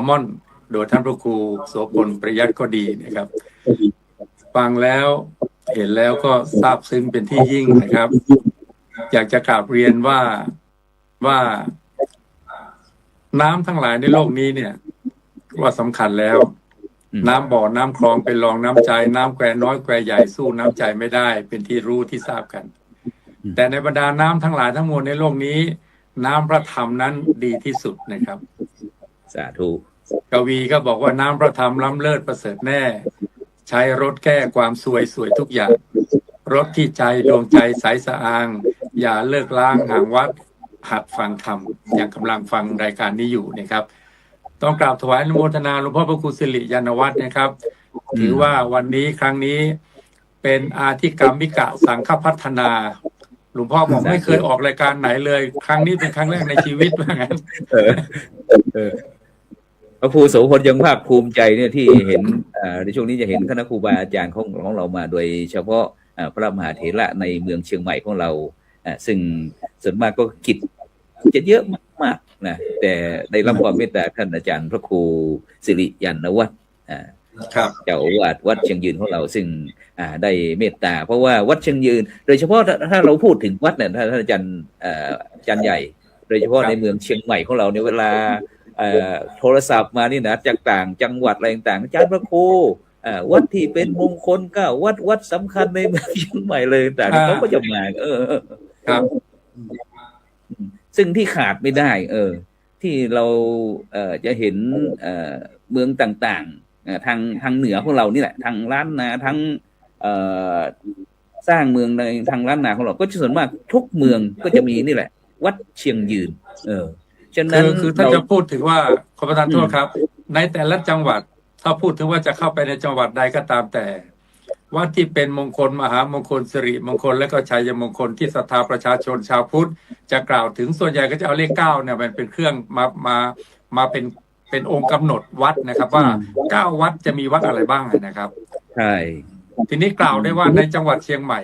มอนโดยท่านพระครูโสพลประยัติก็ดีนะครับฟังแล้วเห็นแล้วก็ซาบซึ้งเป็นที่ยิ่งนะครับอยากจะกราบเรียนว่าน้ำทั้งหลายในโลกนี้เนี่ยว่าสำคัญแล้วน้ำบ่อน้ำคลองเป็นรองน้ำใจน้ำแควน้อยแควใหญ่สู้น้ำใจไม่ได้เป็นที่รู้ที่ทราบกันแต่ในบรรดาน้ำทั้งหลายทั้งมวลในโลกนี้น้ำพระธรรมนั้นดีที่สุดนะครับสาธุกวีก็บอกว่าน้ำพระธรรมล้ำเลิศประเสริฐแน่ใช้รถแก้ความสวยทุกอย่างรถที่ใจดวงใจใสสะอางอย่าเลิกล้างห่างวัดหัดฟังธรรมอย่างกำลังฟังรายการนี้อยู่นะครับต้องกราบถวายอนุโมทนาหลวงพ่อพระครูสิริยานวัฒน์นะครับถือว่าวันนี้ครั้งนี้เป็นอาธิกรรมิกะสังฆพัฒนาหลวงพ่อบอกไม่เคยออกรายการไหนเลยครั้งนี้เป็นครั้งแรกในชีวิตว่างั้นพระครูโสพลยังภาคภูมิใจเนี่ยที่เห็นในช่วงนี้จะเห็นคณะครูบาอาจารย์ของเรามาโดยเฉพาะพระมหาเถระในเมืองเชียงใหม่ของเราซึ่งส่วนมากก็กิจจะเยอะมากนะแต่ได้รับความเมตตาท่านอาจารย์พระครูสิริยันวัฒน์เจ้าอาวาสวัดเชียงยืนของเราซึ่งได้เมตตาเพราะว่าวัดเชียงยืนโดยเฉพาะถ้าเราพูดถึงวัดเนี่ยท่านอาจารย์ใหญ่โดยเฉพาะในเมืองเชียงใหม่ของเราในเวลาโทรศัพท์มานี่นะจากต่างจังหวัดอะไรต่างอาจารย์พระครูวัดที่เป็นมงคลก็วัดสำคัญในเมืองเชียงใหม่เลยแต่เขาก็จะมาครับซึ่งที่ขาดไม่ได้ที่เราจะเห็นเมืองต่างๆทางเหนือของเรานี่แหละทางล้านนาทั้งสร้างเมืองในทางล้านนาของเราก็ส่วนมากทุกเมืองก็จะมีนี่แหละวัดเชียงยืนฉะนั้นคือถ้าจะพูดถึงว่าขอประทานโทษครับในแต่ละจังหวัดถ้าพูดถึงว่าจะเข้าไปในจังหวัดใดก็ตามแต่วัดที่เป็นมงคลมหามงคลสิริมงคลและก็ชัยมงคลที่ศรัทธาประชาชนชาวพุทธจะกล่าวถึงส่วนใหญ่ก็จะเอาเลข9เนี่ยมันเป็นเครื่องมาเป็นองค์กำหนดวัดนะครับว่า9วัดจะมีวัดอะไรบ้างนะครับใช่ทีนี้กล่าวได้ว่าในจังหวัดเชียงใหม่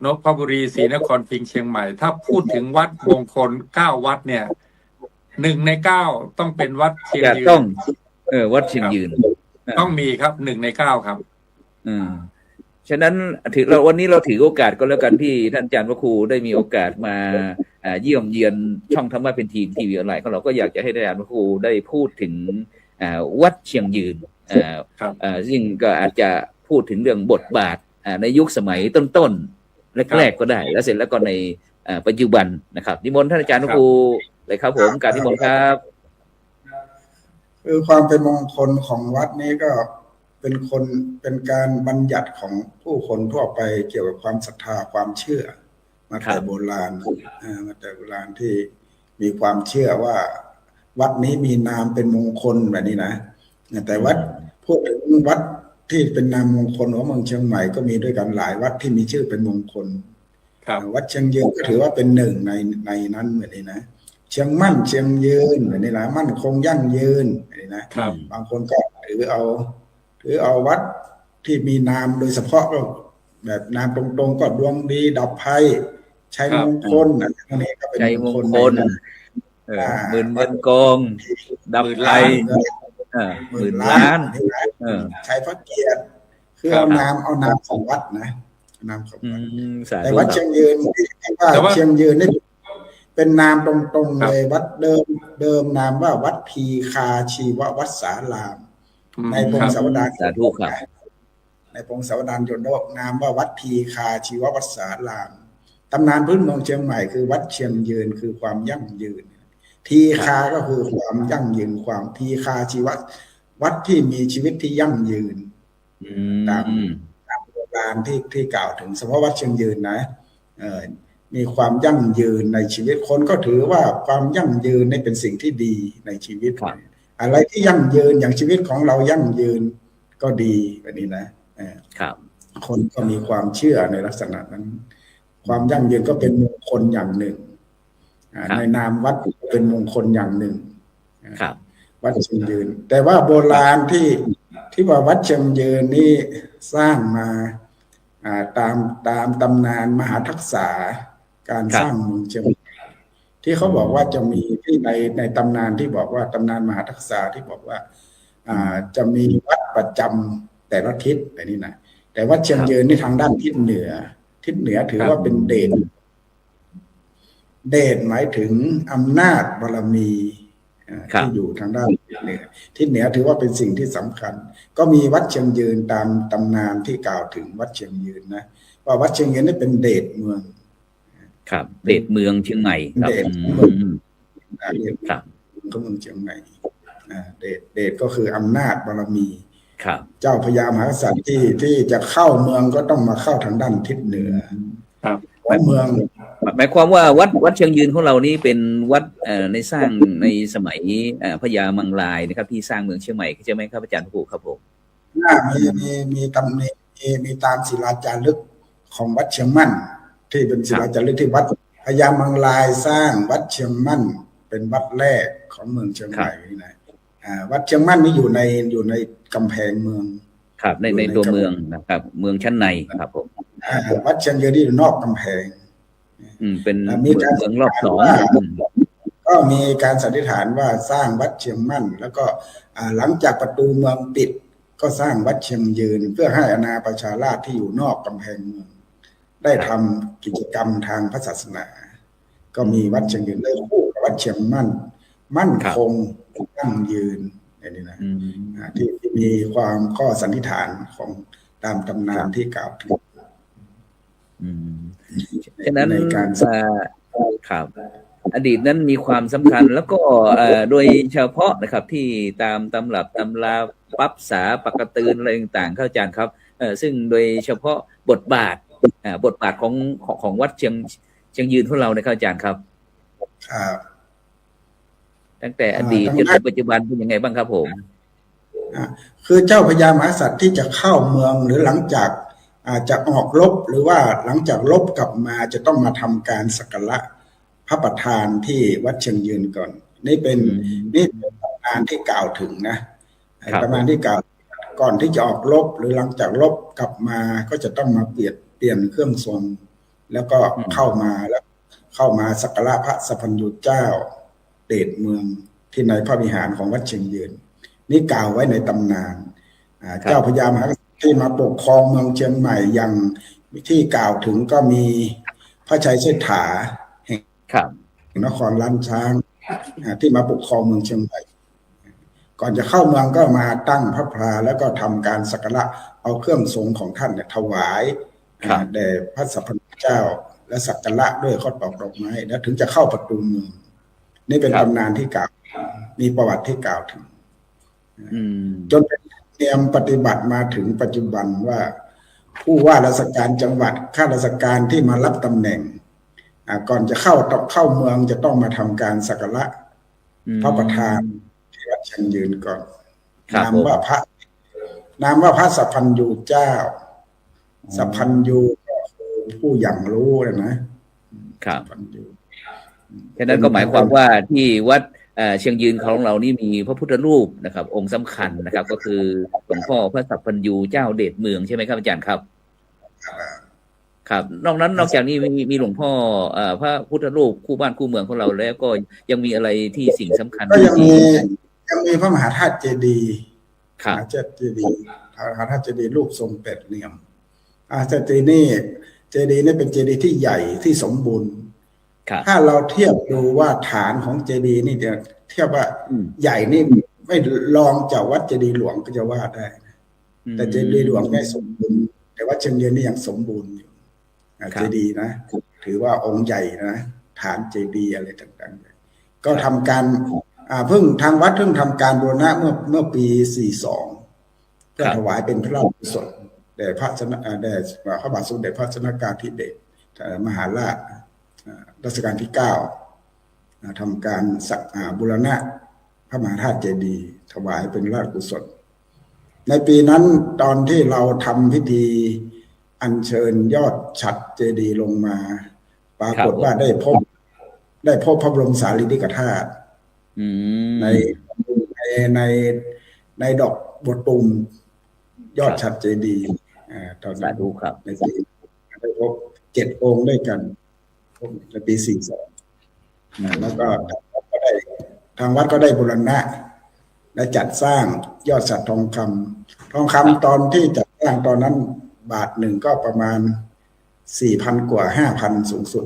นพบุรีศรีนครพิงค์เชียงใหม่ถ้าพูดถึงวัดมงคล9วัดเนี่ย1 ใน 9ต้องเป็นวัดเชียงยืนต้องวัดเชียงยืนต้องมีครับ1 ใน 9ครับฉะนั้นวันนี้เราถือโอกาสก็แล้วกันที่ท่านอาจารย์พระครูได้มีโอกาสมาเยี่ยมเยียนช่องธรรมะเป็นทีมทีวีออนไลน์ของเราก็อยากจะให้อาจารย์พระครูได้พูดถึงวัดเชียงยืนซึ่งก็อาจจะพูดถึงเรื่องบทบาทในยุคสมัยต้นๆแรกๆก็ได้แล้วเสร็จแล้วก็ในปัจจุบันนะครับนิมนต์ท่านอาจารย์พระครูเลยครับผมการนิมนต์ครับคือความเป็นมงคลของวัดนี้ก็เป็นการบัญญัติของผู้คนทั่วไปเกี่ยวกับความศรัทธาความเชื่อมาแต่โบราณที่มีความเชื่อว่าวัดนี้มีนามเป็นมงคลแบบนี้นะแต่วัดพูดถึงวัดที่เป็นนามมงคลของเมืองเชียงใหม่ก็มีด้วยกันหลายวัดที่มีชื่อเป็นมงคลวัดเชียงยืนก็ถือว่าเป็นหนึ่งในนั้นเหมือนนี้นะเชียงมั่นเชียงยืนแบบนี้นะมั่นคงยั่งยืนแบบนี้นะบางคนก็ถือเอาวัดที่มีนามโดยเฉพาะแบบนามตรงๆก็ดวงดีดับภัยชัยมงคลอันนี้ก็เป็นมงคลหมื่นเงินกองดับภัย10,000,000,000ชัยพระเกียรติคือเอานามของวัดนะนามของวัดแต่วัดเชียงยืนที่ว่าเชียงยืนนี่เป็นนามตรงๆเลยวัดเดิมนามว่าวัดพีคาชีววัดสารามในพงศาวดารในพงศาวดารยนต์นามว่าวัดพีคาชีววัดสารามตำนานพื้นเมืองเชียงใหม่คือวัดเชียงยืนคือความยั่งยืนพีคาก็คือความยั่งยืนความพีคาชีววัดที่มีชีวิตที่ยั่งยืนตามโบราณที่กล่าวถึงเฉพาะวัดเชียงยืนนะมีความยั่งยืนในชีวิตคนก็ถือว่าความยั่งยืนนี่เป็นสิ่งที่ดีในชีวิตอะไรที่ยั่งยืนอย่างชีวิตของเรายั่งยืนก็ดีแบบนี้นะครับคนก็มีความเชื่อในลักษณะนั้นความยั่งยืนก็เป็นมงคลอย่างหนึ่งในนามวัดเป็นมงคลอย่างหนึ่งวัดเชียงยืนแต่ว่าโบราณที่ว่าวัดเชียงยืนนี่สร้างมาตามตำนานมหาทักษะการสร้างเมืองเชียง ที่เขาบอกว่าจะมีที่ในตำนานที่บอกว่าตำนานมหาทักษะที่บอกว่าจะมีวัดประจำแต่ละทิศแบบนี้นะแต่วัดเชียงยืนนี่ทางด้านทิศเหนือถือว่าเป็นเดชหมายถึงอำนาจบารมีที่อยู่ทางด้านทิศเหนือถือว่าเป็นสิ่งที่สำคัญก็มีวัดเชียงยืนตามตำนานที่กล่าวถึงวัดเชียงยืนนะว่าวัดเชียงยืนนี่เป็นเดชเมืองครับเดชเมืองเชียงใหม่ครับครับก็เมืองเชียงใหม่เดชก็คืออำนาจบารมีครับเจ้าพญามหากษัตริย์ที่จะเข้าเมืองก็ต้องมาเข้าทางด้านทิศเหนือครับเมืองหมายความว่าวัดเชียงยืนของเรานี้เป็นวัดในสร้างในสมัยพญามังลายนะครับที่สร้างเมืองเชียงใหม่ใช่ไหมครับอาจารย์ผู้ครับผมมีตามศิลาจารึกของวัดเชียงมั่นที่เป็นศิลาจารึกที่วัดพญามังลายสร้างวัดเชียงมั่นเป็นวัดแรกของเมืองเชียงใหม่นี่นะวัดเชียงมั่นนี่อยู่ในกำแพงเมืองครับในตัวเมืองนะครับเมืองชั้นในครับผมวัดเชียงยืนที่อยู่นอกกำแพงเป็นเมืองรอบสองก็มีการสันนิษฐานว่าสร้างวัดเชียงมั่นแล้วก็หลังจากประตูเมืองปิดก็สร้างวัดเชียงยืนเพื่อให้อาณาประชาราษฎร์ที่อยู่นอกกำแพงเมืองได้ทำกิจกรรมทางพระศาสนาก็มีวัดเชียงยืนได้คู่กับวัดเชียงมั่นคงยั่งยืนอย่างนี้นะที่มีความข้อสันนิษฐานของตามตำนานที่กล่าวถึงฉะนั้นในการครับอดีตนั้นมีความสำคัญแล้วก็โดยเฉพาะนะครับที่ตามตำรับตำราปัปสาปกตืนอะไรต่างๆเข้าอาจารย์ครับซึ่งโดยเฉพาะบทบาทของวัดเชียงยืนของเราเนี่ยเข้าอาจารย์ครับตั้งแต่อดีตจนถึงปัจจุบันเป็นยังไงบ้างครับผมคือเจ้าพญามหากษัตริย์ที่จะเข้าเมืองหรือหลังจากจะออกรบหรือว่าหลังจากรบกลับมาจะต้องมาทำการสักการะพระประธานที่วัดเชียงยืนก่อนนี่เป็นตำนานที่กล่าวถึงนะตำนานที่กล่าวก่อนที่จะออกรบหรือหลังจากรบกลับมาก็จะต้องมาเปลี่ยนเครื่องทรงแล้วก็เข้ามาสักการะพระสัพพัญญูเจ้าเดชเมืองที่ในพระวิหารของวัดเชียงยืนนี่กล่าวไว้ในตำนานเจ้าพญามหากษัตริย์ที่มาปกครองเมืองเชียงใหม่อย่างที่กล่าวถึงก็มีพระชัยเชษฐาแห่งนครล้านช้างที่มาปกครองเมืองเชียงใหม่ก่อนจะเข้าเมืองก็มาตั้งพระพลาแล้วก็ทำการสักการะเอาเครื่องทรงของท่านเนี่ยถวายแด่พระสัพพัญญูเจ้าและสักการะด้วยข้อตอกดอกไม้แล้วถึงจะเข้าประตูเมืองนี่เป็นตำนานที่กล่าวมีประวัติที่กล่าวถึงจนเป็นเตรียมปฏิบัติมาถึงปัจจุบันว่าผู้ว่าราชการจังหวัดข้าราชการที่มารับตำแหน่งก่อนจะเข้าเมืองจะต้องมาทำการสักการะพระประธานที่วัดเชียงยืนก่อนนามว่าพระสัพพัญญูเจ้าสัพพัญญูก็คือผู้อย่างรู้นะครับฉะนั้นก็หมายความว่าที่วัดเชียงยืนของเรานี่มีพระพุทธรูปนะครับองค์สำคัญนะครับก็คือหลวงพ่อพระสัพพัญญูเจ้าเดชเมืองใช่ไหมครับอาจารย์ครับครับนอกจากนี้มีหลวงพ่อพระพุทธรูปคู่บ้านคู่เมืองของเราแล้วก็ยังมีอะไรที่สิ่งสำคัญก็ยังมีพระมหาธาตุเจดีย์มหาธาตุเจดีย์รูปทรงเป็ดเหลี่ยมเจดีย์นี่เป็นเจดีย์ที่ใหญ่ที่สมบูรณ์ถ้าเราเทียบดูว่าฐานของเจดีย์นี่จะเทียบว่าใหญ่นี่ไม่รองจากวัดเจดีย์หลวงก็จะว่าได้แต่เจดีย์หลวงไม่สมบูรณ์แต่วัดเชียงยืนนี่ยังสมบูรณ์อยู่เจดีย์นะถือว่าองค์ใหญ่นะฐานเจดีย์อะไรต่างๆก็ทำการทางวัดเพิ่งทำการบูรณะเมื่อปี42เพื่อถวายเป็นพระราชกุศลแด่พระบาทสมเด็จพระชนกาธิเบศรมหาราชรัชกาลที่9ทำการบูรณะพระมหาธาตุเจดีย์ถวายเป็นราชกุศลในปีนั้นตอนที่เราทำพิธีอัญเชิญยอดฉัตรเจดีย์ลงมาปรากฏว่าได้พบพระบรมสารีริกธาตุในดอกบัวตูมยอดฉัตรเจดีย์ตอนนั้นในปีได้พบ7 องค์ด้วยกันในปี42 แล้วก็ทางวัดก็ได้บูรณะและจัดสร้างยอดสัตว์ทองคำตอนที่จัดสร้างตอนนั้นบาทหนึ่งก็ประมาณ 4,000 กว่า 5,000 สูงสุด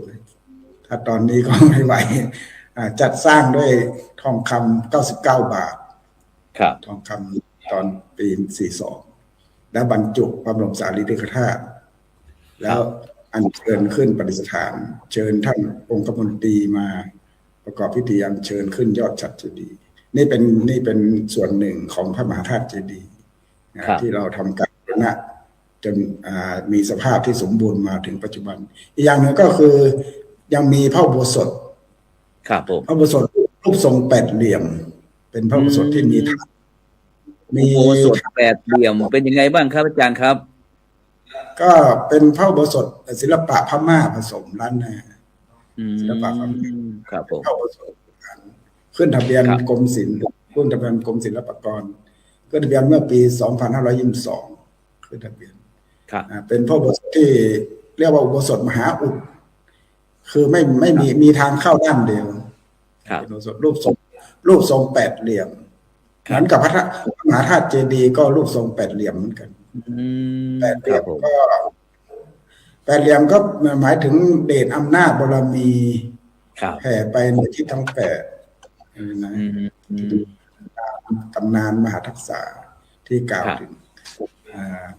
ถ้าตอนนี้ก็ไม่ไหวจัดสร้างด้วยทองคำ99 บาทครับทองคำตอนปี 42แล้วบรรจุพระบรมสารีริกธาตุแล้วอัญเชิญขึ้นประดิษฐานเชิญท่านองคมนตรีมาประกอบพิธีอัญเชิญขึ้นยอดฉัตรเจดีย์นี่เป็นส่วนหนึ่งของพระมหาธาตุเจดีย์ที่เราทำการบูรณะจนมีสภาพที่สมบูรณ์มาถึงปัจจุบันอีกอย่างหนึ่งก็คือยังมีพระอุโบสถครับผมพระอุโบสถรูปทรงแปดเหลี่ยมเป็นพระอุโบสถที่มีอุโบสถแปดเหลี่ยมเป็นยังไงบ้างครับอาจารย์ครับก็เป็นพระอุโบสถศิลปะพม่าผสมล้านนาศิลปะพม่าครับผมพระอุโบสถขึ้นทะเบียนกรมศิลป์ขึ้นทะเบียนกรมศิลปากรขึ้นทะเบียนเมื่อปี 2522ขึ้นทะเบียนเป็นพระอุโบสถที่เรียกว่าอุโบสถมหาอุดคือไม่มีทางเข้าด้านเดียวเป็นอุโบสถรูปทรงแปดเหลี่ยมเหมือนกับพระมหาธาตุเจดีย์ก็รูปทรงแปดเหลี่ยมเหมือนกันแปดเหลี่ยมก็หมายถึงเดชอำนาจบารมีแผ่ไปในทิศทั้งแปดนะตำนานมหาทักษะที่กล่าวถึง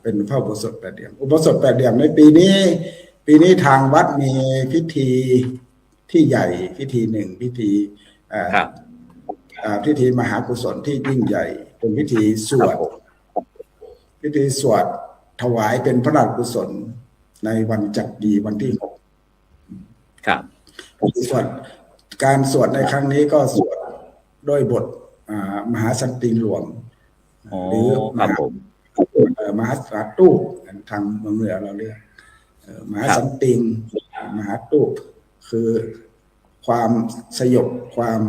เป็นพระอุโบสถแปดเหลี่ยมอุโบสถแปดเหลี่ยมในปีนี้ทางวัดมีพิธีที่ใหญ่พิธีหนึ่งพิธีมหากุศลที่ยิ่งใหญ่เป็นพิธีสวดถวายเป็นพระราชกุศลในวันจักรีวันที่6ครับการสวดในครั้งนี้ก็สวดด้วยบทมหาสันติหลวงหรือมหาสาตู้ทางเมืองเหนือเราเรียกมหาสันติงมหาตู้คือความสยบความ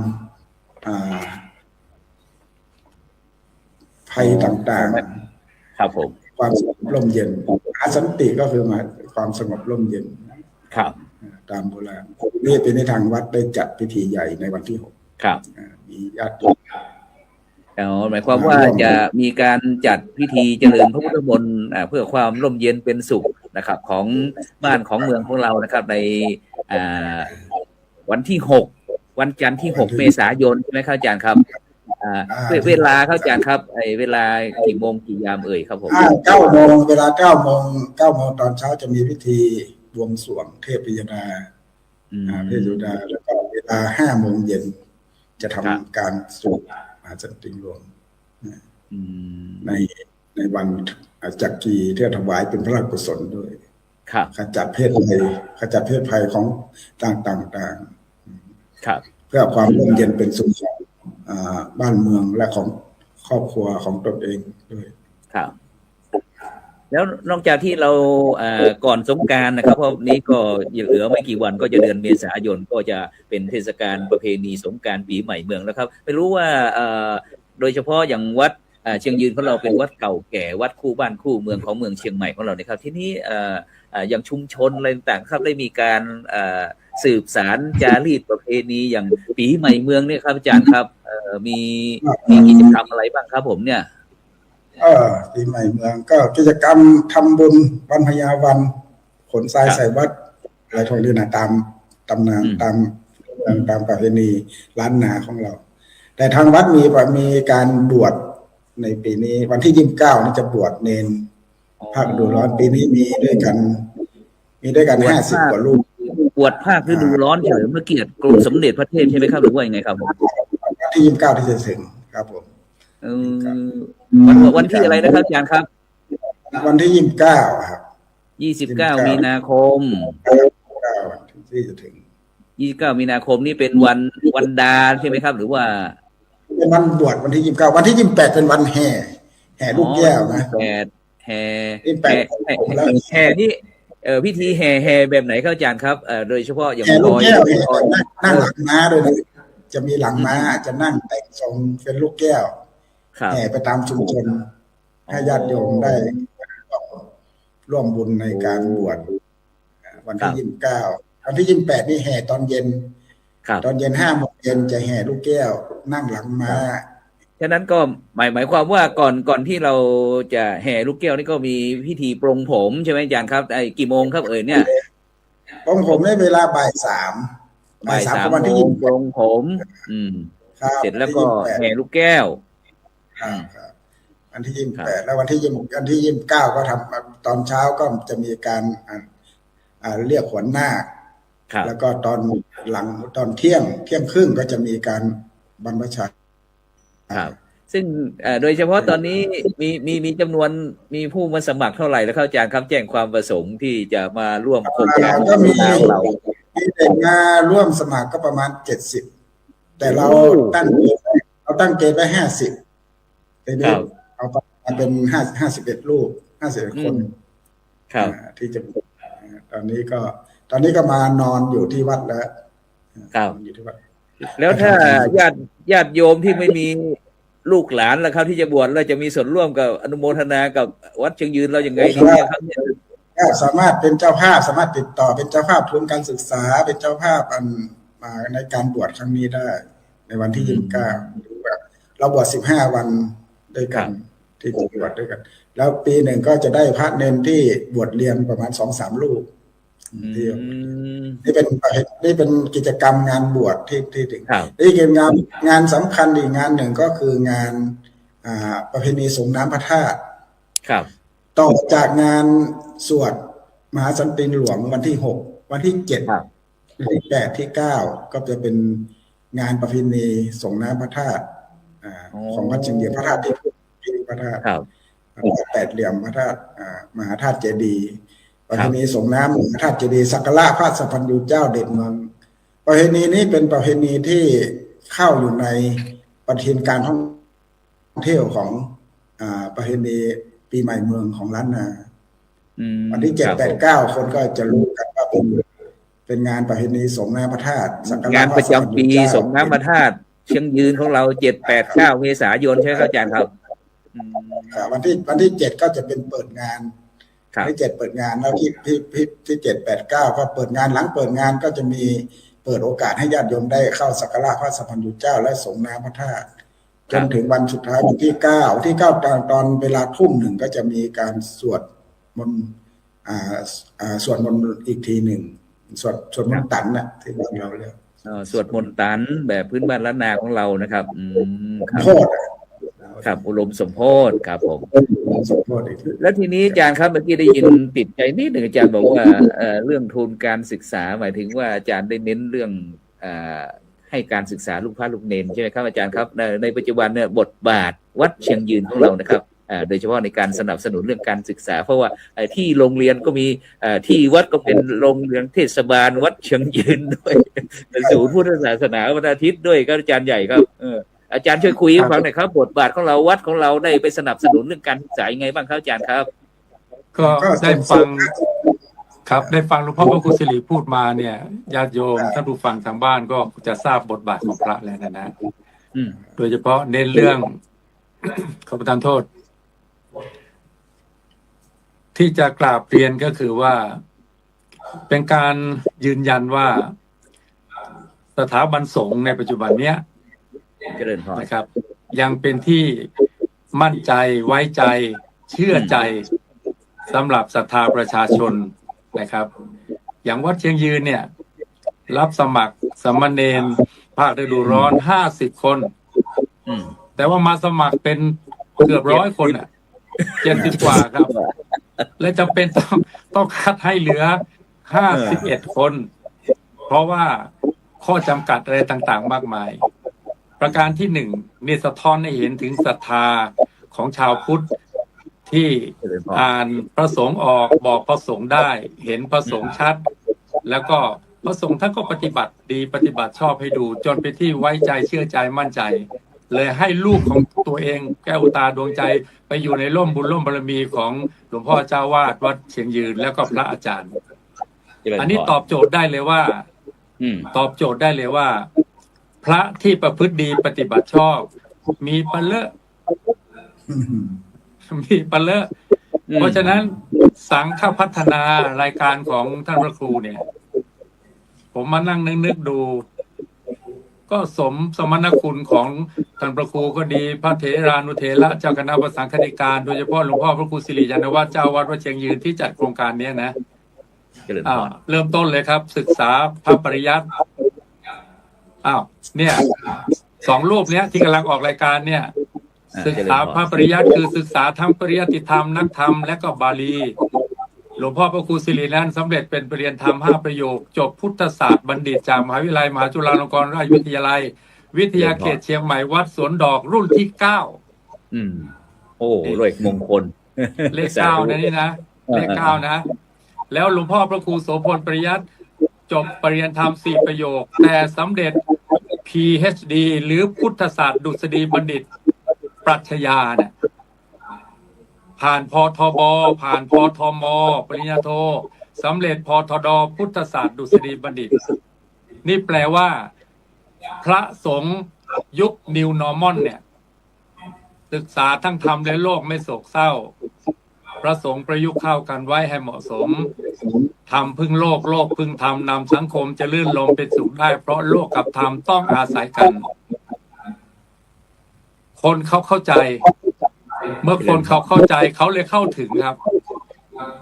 ภัยต่างๆครับผมความสงบร่มเย็นอาสันติก็คือหมายความสงบร่มเย็นครับตามโบราณนี่เป็นในทางวัดได้จัดพิธีใหญ่ในวันที่6ครับมีญาติหมายความว่าจะมีการจัดพิธีเจริญพระพุทธมนต์เพื่อความร่มเย็นเป็นสุขนะครับของบ้านของเมืองของเรานะครับในวันที่6วันจันทร์ที่6เมษายนใช่ไหมครับอาจารย์ครับเวลาครับอาจารย์ครับเวลากี่โมงกี่ยามครับผม9 โมงเวลา9 โมงตอนเช้าจะมีพิธีบวงสรวงเทพยดาแล้วก็เวลา5 โมงเย็นจะทำการสวดมหาสันติหลวงในวันจักรีที่ถวายเป็นพระราชกุศลด้วยขจัดเพศภัยของต่างๆเพื่อความร่มเย็นเป็นสุขของบ้านเมืองและของครอบครัวของตนเองด้วยครับแล้วนอกจากที่เราก่อนสงกรานต์นะครับเพราะนี้ก็เหลือไม่กี่วันก็จะเดือนเมษายนก็จะเป็นเทศกาลประเพณีสงกรานต์ปีใหม่เมืองแล้วครับไม่รู้ว่าโดยเฉพาะอย่างวัดเชียงยืนของเราเป็นวัดเก่าแก่วัดคู่บ้านคู่เมืองของเมืองเชียงใหม่ของเราเนี่ยครับที่นี้อย่างชุมชนอะไรต่างๆครับได้มีการสืบสารจารีตประเพณีอย่างปีใหม่เมืองเนี่ยครับอาจารย์ครับมีกิจกรรมอะไรบ้างครับผมเนี่ยปีใหม่เมืองก็กิจกรรมทำบุญวันพญาวันขนทรายใส่วัดอะไรทองดีนะตามตำนานตามประเพณีล้านนาของเราแต่ทางวัดมีการบวชในปีนี้วันที่29นี่จะบวชเนนภาคฤดูร้อนปีนี้มีด้วยกัน50 กว่ารูปบวชภาคฤดูร้อนเฉลิมพระเกียรติกรมสมเด็จพระเทพใช่ไหมครับหรือว่ายังไงครับผมวันที่29ที่จะถึงครับผมวันที่อะไรนะครับอาจารย์ครับวันที่29ครับ29มีนาคมที่จะถึง29มีนาคมนี่เป็นวันดาใช่ไหมครับหรือว่าเป็นวันบวชวันที่29วันที่28เป็นวันแห่ลูกแก้วนะแห่นี่พิธีแห่แบบไหนครับอาจารย์ครับโดยเฉพาะอย่างลอยนั่งหลังม้าด้วยนะจะมีหลังม้าจะนั่งแต่งทรงเป็นลูกแก้วแห่ไปตามชุมชนให้ญาติโยมได้ร่วมบุญในการบวชวันที่29วันที่28นี่แห่ตอนเย็น ครับตอนเย็น5 โมงเย็นจะแห่ลูกแก้วนั่งหลังม้าฉะนั้นก็หมายความว่าก่อนที่เราจะแห่ลูกแก้วนี่ก็มีพิธีปรงผมใช่ไหมอาจารย์ครับกี่โมงครับเนี่ยผมได้เวลาบ่ายสามของวันที่โมงปรงผมเสร็จแล้วก็แห่ลูกแก้ววันที่28แล้ววันที่29ก็ทำตอนเช้าก็จะมีการเรียกขวัญนาคแล้วก็ตอนหลังตอนเที่ยงครึ่งก็จะมีการบรรพชาครับซึ่งโดยเฉพาะตอนนี้มีจำนวนมีผู้มาสมัครเท่าไหร่แล้วครับอาจารย์ครับแจ้งความประสงค์ที่จะมาร่วมโครงการก็มีเด็กมาร่วมสมัครก็ประมาณ70แต่เราตั้งเกณฑ์ไว้50ทีนี้เอาเป็น51 ลูก51 คนที่จะตอนนี้ก็มานอนอยู่ที่วัดแล้วอยู่ที่วัดแล้วถ้าญาติโยมที่ไม่มีลูกหลานแล้วครับที่จะบวชเราจะมีส่วนร่วมกับอนุโมทนากับวัดเชียงยืนเราอย่างไงดีเนี่ยครับสามารถเป็นเจ้าภาพสามารถติดต่อเป็นเจ้าภาพทุนการศึกษาเป็นเจ้าภาพมาในการบวชครั้งนี้ได้ในวันที่29เราบวช15 วันด้วยกันที่จะบวชด้วยกันแล้วปีหนึ่งก็จะได้พระเนนที่บวชเรียนประมาณ 2-3 ลูกนี่เป็นกิจกรรมงานบวชที่ถึงนี่คืองานสำคัญอีกงานหนึ่งก็คืองานประเพณีส่งน้ำพระธาตุต่อจากงานสวดมหาสันติหลวงวันที่6วันที่7ที่8ที่9ก็จะเป็นงานประเพณีส่งน้ำพระธาตุของวัดเชียงยืนพระธาตุที่พระธาตุ8 เหลี่ยมพระธาตุมหาธาตุเจดีย์ประเพณีส่งน้ำมหาธาตุเจดีย์สักการะพระสัพพัญญูเจ้าเด่นเมืองประเพณีนี้เป็นประเพณีที่เข้าอยู่ในปฏิทินการท่องเที่ยวของประเพณีปีใหม่เมืองของล้านนาวันที่7 8 9คนก็จะรู้กันว่าเป็นงานประเพณีส่งน้ำพระธาตุงานประจำปีส่งน้ำพระธาตุเชียงยืนของเรา7 8 9 เมษายนใช่ไหมอาจารย์ครับวันที่7ก็จะเป็นเปิดงานที่7เปิดงานแล้วที่7 8 9ก็เปิดงานหลังเปิดงานก็จะมีเปิดโอกาสให้ญาติโยมได้เข้าสักการะพระสัพพัญญูเจ้าและส่งน้ำพระธาตุจนถึงวันสุดท้ายวันที่9ตอนเวลา1 ก็จะมีการสวดมนต์สวดมนต์อีกทีหนึ่งสวดมนต์ตันน่ะที่บ้านเราเรียกสวดมนต์ตันแบบพื้นบ้านล้านนาของเรานะครับครับอุดมสมโพธิครับผมแล้วทีนี้อาจารย์ครับเมื่อกี้ได้ยินติดใจนิดหนึ่งอาจารย์บอกว่าเรื่องทุนการศึกษาหมายถึงว่าอาจารย์ได้เน้นเรื่องให้การศึกษาลูกพระลูกเนนใช่ไหมครับอาจารย์ครับในปัจจุบันเนี่ยบทบาทวัดเชียงยืนของเรานะครับโดยเฉพาะในการสนับสนุนเรื่องการศึกษาเพราะว่าที่โรงเรียนก็มีที่วัดก็เป็นโรงเรียนเทศบาลวัดเชียงยืนด้วยเป็นศูนย์พุทธศาสนาวันอาทิตย์ด้วยครับอาจารย์ใหญ่ครับอาจารย์ช่วยคุยให้ฟังหน่อยครับบทบาทของเราวัดของเราได้ไปสนับสนุนเรื่องการศึกษายังไงบ้างครับอาจารย์ครับก็ได้ฟังครับได้ฟังหลวงพ่อพระครูสิริพูดมาเนี่ยญาติโยมท่านผู้ฟังทางบ้านก็จะทราบบทบาทของพระแล้วนะโดยเฉพาะเน้นเรื่องขอประทานโทษที่จะกราบเรียนก็คือว่าเป็นการยืนยันว่าสถาบันสงฆ์ในปัจจุบันเนี้ยนะครับยังเป็นที่มั่นใจไว้ใจเชื่อใจสำหรับศรัทธาประชาชนนะครับอย่างวัดเชียงยืนเนี่ยรับสมัครสามเณรภาคฤดูร้อน50 คนแต่ว่ามาสมัครเป็นเกือบ100 คนอ่ะ70 กว่าครับและจำเป็นต้องคัดให้เหลือ51 คนเพราะว่าข้อจำกัดอะไรต่างๆมากมายประการที่1นี่สะท้อนให้เห็นถึงศรัทธาของชาวพุทธที่อ่านพระสงฆ์ออกบอกพระสงฆ์ได้เห็นพระสงฆ์ชัดแล้วก็พระสงฆ์ท่านก็ปฏิบัติดีปฏิบัติชอบให้ดูจนเป็นที่ไว้ใจเชื่อใจมั่นใจเลยให้ลูกของตัวเองแก้วตาดวงใจไปอยู่ในร่มบุญร่มบารมีของหลวงพ่อเจ้าวาดวัดเชียงยืนแล้วก็พระอาจารย์อันนี้ตอบโจทย์ได้เลยว่าพระที่ประพฤติดีปฏิบัติชอบมีปะเลอะเพราะฉะนั้นสังฆพัฒนารายการของท่านพระครูเนี่ยผมมานั่งนึกดู ก็สมณคุณของท่านพระครูก็ดีพระเถรานุเถระเจ้าคณะพระสังฆนิการโดยเฉพาะหลวงพ่อพระครูสิริยานวัฒน์เจ้าวัดวัดเชียงยืนที่จัดโครงการนี้นะเริ่มต้นเลยครับ ศึกษาพระปริยัติเนี่ย2 รูปเนี้ยที่กำลังออกรายการเนี่ยศึกษาพระปริยัติคือศึกษาทั้งปริยัติธรรมนักธรรมและก็บาลีหลวงพ่อพระครูสิรินั้นสำเร็จเป็นปริญญาธรรม5 ประโยคจบพุทธศาสตร์บัณฑิตจากมหาวิทยาลัยมหาจุฬาลงกรณราชวิทยาลัยวิทยาเขตเชียงใหม่วัดสวนดอกรุ่นที่9โอ้เลขมงคลเลข9นะนี่นะเลข9นะแล้วหลวงพ่อพระครูโสพลปริยัติจบปริญญาธรรม4 ประโยคแต่สำเร็จ PhD หรือพุทธศาสตร์ดุษฎีบัณฑิตปรัชญาเนี่ยผ่านพทบผ่านพทมปริญญาโทสำเร็จพทดพุทธศาสตร์ดุษฎีบัณฑิตนี่แปลว่าพระสงฆ์ยุค New Normal เนี่ยศึกษาทั้งธรรมและโลกไม่โศกเศร้าพระสงฆ์ประยุกต์เข้ากันไว้ให้เหมาะสมธรรมพึ่งโลกโลกพึ่งธรรมนำสังคมจะลื่นลมเป็นสุขได้เพราะโลกกับธรรมต้องอาศัยกันคนเขาเข้าใจเมื่อคนเขาเข้าใจเขาเลยเข้าถึงครับ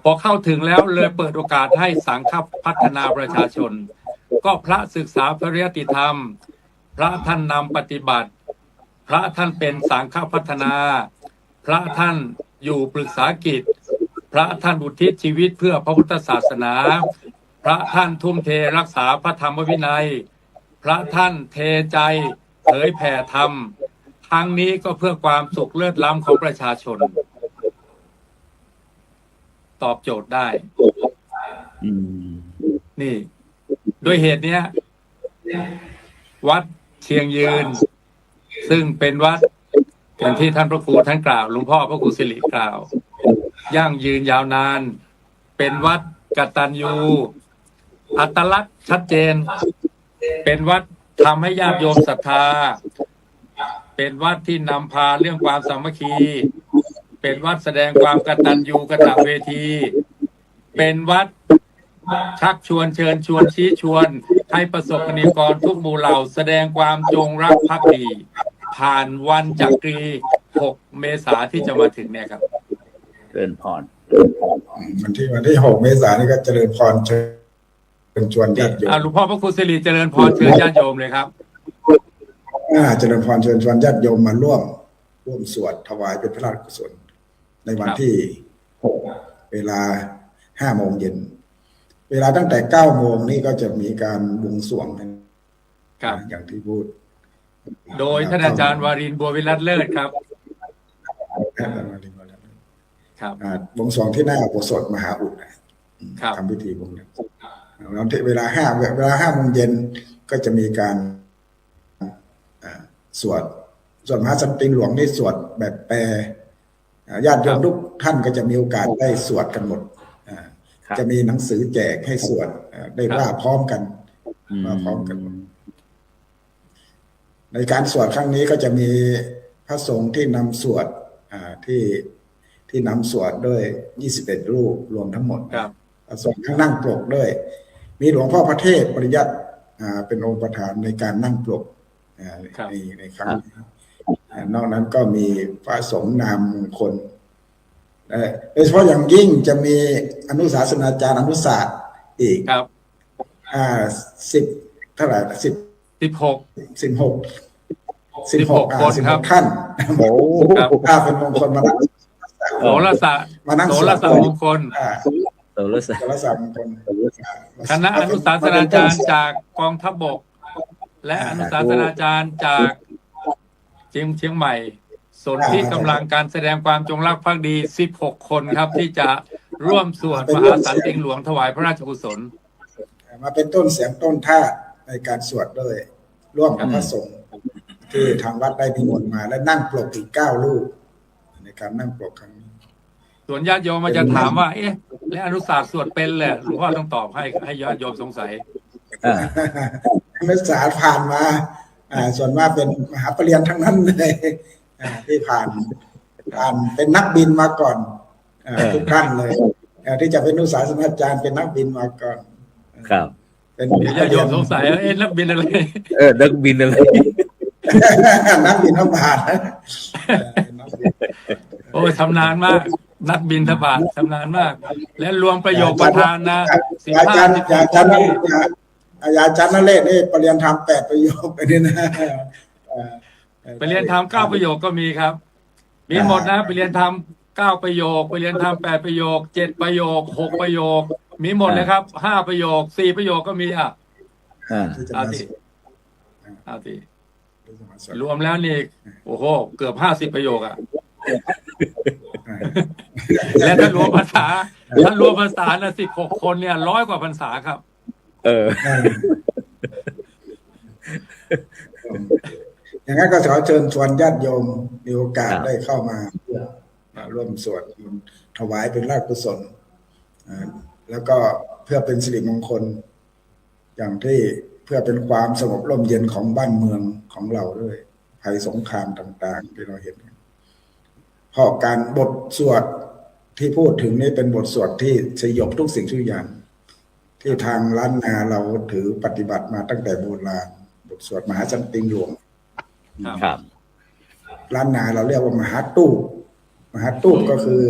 พอเข้าถึงแล้วเลยเปิดโอกาสให้สังฆพัฒนาประชาชนก็พระศึกษาปริยัติธรรมพระท่านนำปฏิบัติพระท่านเป็นสังฆพัฒนาพระท่านอยู่ปรึกษากิจพระท่านอุทิศชีวิตเพื่อพระพุทธศาสนาพระท่านทุ่มเทรักษาพระธรรมวินัยพระท่านเทใจเผยแผ่ธรรมทั้งนี้ก็เพื่อความสุขเลิศล้ำของประชาชนตอบโจทย์ได้นี่ด้วยเหตุเนี้ยวัดเชียงยืนซึ่งเป็นวัดอย่างที่ท่านพระครูท่านกล่าวหลวงพ่อพระครูสิริกล่าวยั่งยืนยาวนานเป็นวัดกตัญญูอัตลักษณ์ชัดเจนเป็นวัดทำให้ญาติโยมศรัทธาเป็นวัดที่นำพาเรื่องความสามัคคีเป็นวัดแสดงความกตัญญูกตเวทีเป็นวัดชักชวนเชิญชวนชี้ชวนให้ประสบกรณิกรทุกหมู่เหล่าแสดงความจงรักภักดีผ่านวันจักรี6 เมษายนที่จะมาถึงเนี่ยครับเจริญพรวันที่6 เมษายนนี่ก็เจริญพรเชิญชวนญาติโยมหลวงพ่อพระครูสิริเจริญพรเชิญญาติโยมเลยครับเจริญพรเชิญชวนญาติโยมมาร่วมสวดถวายเป็นพระราชกุศลในวันที่6 เวลา 5 โมงเย็นเวลาตั้งแต่ 9 โมงนี่ก็จะมีการบวงสรวงอย่างที่พูดโดยท่านอาจารย์วารินทร์บัววิรัตเลิศครับบวงสรวงที่หน้าอุโบสถมหาอุดทำพิธีบวงแล้วเวลา 5 โมงเย็นก็จะมีการสวดมหาสันติหลวงนี่สวดแบบแปลญาติโยมทุกท่านก็จะมีโอกาสได้สวดกันหมดจะมีหนังสือแจกให้สวดได้ว่าพร้อมกันในการสวดครั้งนี้ก็จะมีพระสงฆ์ที่นำสวดที่นำสวดด้วย21 รูปรวมทั้งหมดพระสงฆ์ทั้งนั่งปลกด้วยมีหลวงพ่อพระเทพปริยัติเป็นองค์ประธานในการนั่งปลกในครั้งนี้นอกนั้นก็มีพระสงฆ์นามมงคลโดยเฉพาะอย่างยิ่งจะมีอนุศาสนาจารย์อนุศาสตร์อีก10 เท่าไหร่16 คนครับท่านโอ้เป็นมงคลมาโสรสะมงคลคณะอนุศาสนาจารย์จากกองทัพบกและอนุศาสนาจารย์จากเชียงใหม่ส่วนที่กำลังการแสดงความจงรักภักดี16 คนครับที่จะร่วมสวดมหาสันติหลวงถวายพระราชกุศลมาเป็นต้นเสียงต้นท่าในการสวดด้วยร่วมกับพระสงฆ์ที่ทางวัดได้นิมนต์มาและนั่งปลกอีก9 รูปในการนั่งปลกครั้งนี้ส่วนญาติโยมมันจะถามว่าและอนุศาสตร์สวดเป็นแหละหลวงพ่อต้องตอบให้ญาติโยมสงสัยอนุศาสตร์ผ่านมาส่วนมากเป็นมหาปรริญญาทั้งนั้นเลยที่ผ่านเป็นนักบินมาก่อนทุกท่านเลยที่จะเป็นอนุศาสนาจารย์เป็นนักบินมาก่อนครับ เป็น เดี๋ยวญาติโยมสงสัยว่านักบินอะไร นักบินอะไร นักบินทบาทนักบิน โอ้ยชำนาญมาก นักบินทบาทชำนาญมาก และรวมประโยคประธานนะอาจารย์นเรศนี่ปริญญาธรรม8 ประโยคไปนี่นะไปเรียนทำ9 ประโยคก็มีครับ มีหมดนะไปเรียนทำ9 ประโยคไปเรียนทำ8 ประโยค7 ประโยค6 ประโยคมีหมดเลยครับ5 ประโยค4 ประโยคก็มีเอาสิรวมแล้วนี่โอ้โหเกือบ50 ประโยคและถ้ารวมภาษานะ16 คนเนี่ย100 กว่าภาษาครับอย่างนั้นก็ขอเชิญชวนญาติโยมมีโอกาสได้เข้ามาร่วมสวดมนต์ถวายเป็นราชกุศลแล้วก็เพื่อเป็นสิริมงคลอย่างที่เพื่อเป็นความสงบร่มเย็นของบ้านเมืองของเราด้วยภัยสงครามต่างๆที่เราเห็นเพราะการบทสวดที่พูดถึงนี่เป็นบทสวดที่สยบทุกสิ่งทุกอย่างที่ทางล้านนาเราถือปฏิบัติมาตั้งแต่โบราณบทสวดมหาสันติหลวงครับล้านนาเราเรียกว่ามหาตู้ก็คือ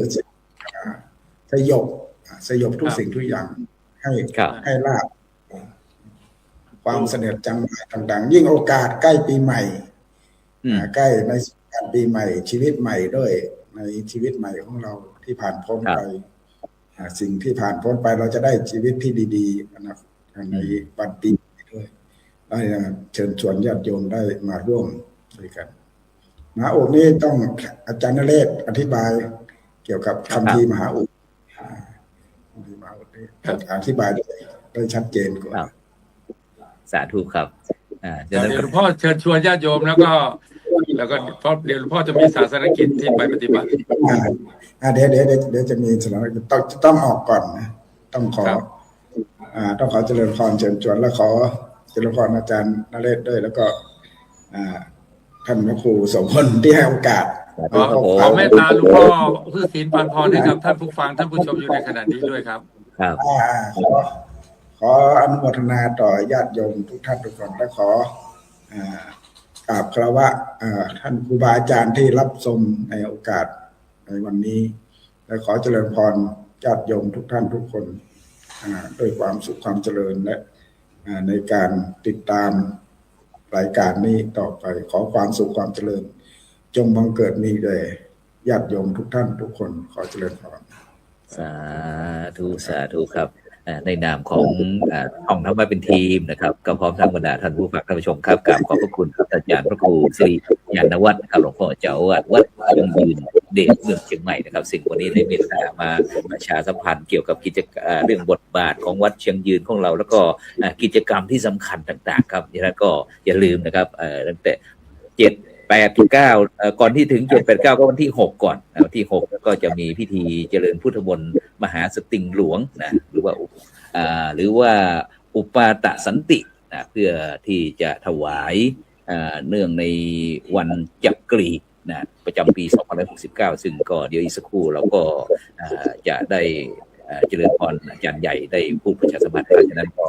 สยบทุกสิ่งทุกอย่างให้ลาบความเสน่ห์จังหวะต่างๆยิ่งโอกาสใกล้ปีใหม่ใกล้ในปีใหม่ชีวิตใหม่ด้วยในชีวิตใหม่ของเราที่ผ่านพ้นไปสิ่งที่ผ่านพ้นไปเราจะได้ชีวิตที่ดีๆนะในวันปีด้วยได้เชิญชวนญาติโยมได้มาร่วมด้วยกันมหาอุดนี้ต้องอาจารย์นเรศอธิบายเกี่ยวกับคำพีมหาอุดอธิบายได้ชัดเจนกว่าสาธุครับเดี๋ยวหลวงพ่อเชิญชวนญาติโยมแล้วก็เดี๋ยวหลวงพ่อจะมีศาสนกิจที่ไปปฏิบัติเดี๋ยวจะมีศาสนกิจต้องออกก่อนนะต้องขอเจริญพรเชิญชวนและขอเจริญพรอาจารย์นเรศด้วยแล้วก็ท่านพระครูโสมพลที่ให้โอกาสขอเมตตาหลวงพ่อผู้ศีลปานพรให้กับท่านผู้ฟังท่านผู้ชมอยู่ในขณะนี้ด้วยครับขออนุโมทนาต่อญาติโยมทุกท่านทุกคนและขอกราบคารวะท่านครูบาอาจารย์ที่รับชมในโอกาสในวันนี้และขอเจริญพรญาติโยมทุกท่านทุกคนด้วยความสุขความเจริญและในการติดตามรายการนี้ต่อไปขอความสุขความเจริญจงบังเกิดมีแด่ญาติโยมทุกท่านทุกคนขอเจริญพรสาธุครับในนามของห้องธรรมะเป็นทีมนะครับก็พร้อมทั้งบรรดาท่านผู้ฟังท่านผู้ชมครับกราบขอบพระคุณครับอาจารย์พระครูสิริยานวัฒน์ครับหลวงพ่อเจ้าอาวาสวัดเชียงยืนเดชเมืองเชียงใหม่นะครับสิ่งวันนี้ได้เมตตามาประชาสัมพันธ์เกี่ยวกับกิจกรรมเรื่องบทบาทของวัดเชียงยืนของเราแล้วก็กิจกรรมที่สำคัญต่างๆครับอย่างนั้นก็อย่าลืมนะครับตั้งแต่7-8-9ก่อนที่ถึง7-8-9ก็วันที่6ก่อนวันที่6ก็จะมีพิธีเจริญพุทธมนต์มหาสติงหลวงนะหรือว่าอุปาตสันตินะเพื่อที่จะถวายเนื่องในวันจักรีนะประจำปี2569ซึ่งก็เดี๋ยวอีกสักครู่เราก็จะได้เจริญพรอาจารย์ใหญ่ได้พูดประชาสัมพันธ์ฉะนั้นก็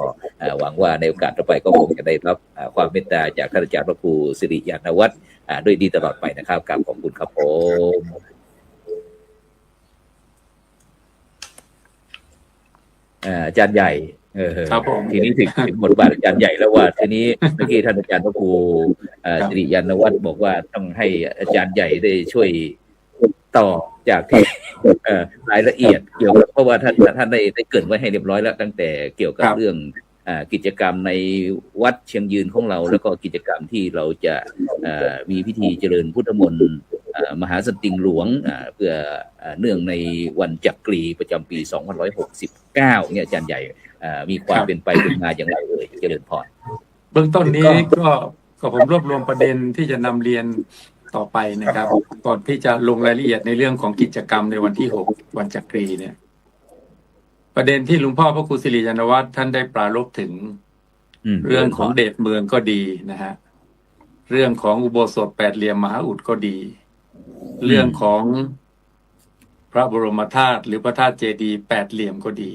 หวังว่าในโอกาสต่อไปก็คงจะได้รับความเมตตาจากท่านอาจารย์พระครูสิริยานวัฒน์ด้วยดีตลอดไปนะครับกราบขอบคุณครับผมอาจารย์ใหญ่ทีนี้ถึงบทบาทอาจารย์ใหญ่แล้วว่าทีนี้เมื่อกี้ท่านอาจารย์พระครูสิริยานวัฒน์บอกว่าต้องให้อาจารย์ใหญ่ได้ช่วยต่อจากที่รายละเอียดเกี่ยวกับเพราะว่าท่านได้เกริ่นไว้ให้เรียบร้อยแล้วตั้งแต่เกี่ยวกับเรื่องกิจกรรมในวัดเชียงยืนของเราแล้วก็กิจกรรมที่เราจะมีพิธีเจริญพุทธมนต์มหาสติงหลวงเพื่อเนื่องในวันจักรีประจำปี2569เนี่ยอาจารย์ใหญ่มีความเป็นไปเป็นมาอย่างไรเลยเจริญพรเบื้องต้นนี้ก็ผมรวบรวมประเด็นที่จะนำเรียนต่อไปนะครับก่อนที่จะลงรายละเอียดในเรื่องของกิจกรรมในวันที่6วันจักรีเนี่ยประเด็นที่หลวงพ่อพระครูสิริยานวัฒน์ท่านได้ปรารภถึงเรื่องของเดชเมืองก็ดีนะฮะเรื่องของอุโบสถ8เหลี่ยมมหาอุดก็ดีเรื่องของพระบรมธาตุหรือพระธาตุเจดีย์8เหลี่ยมก็ดี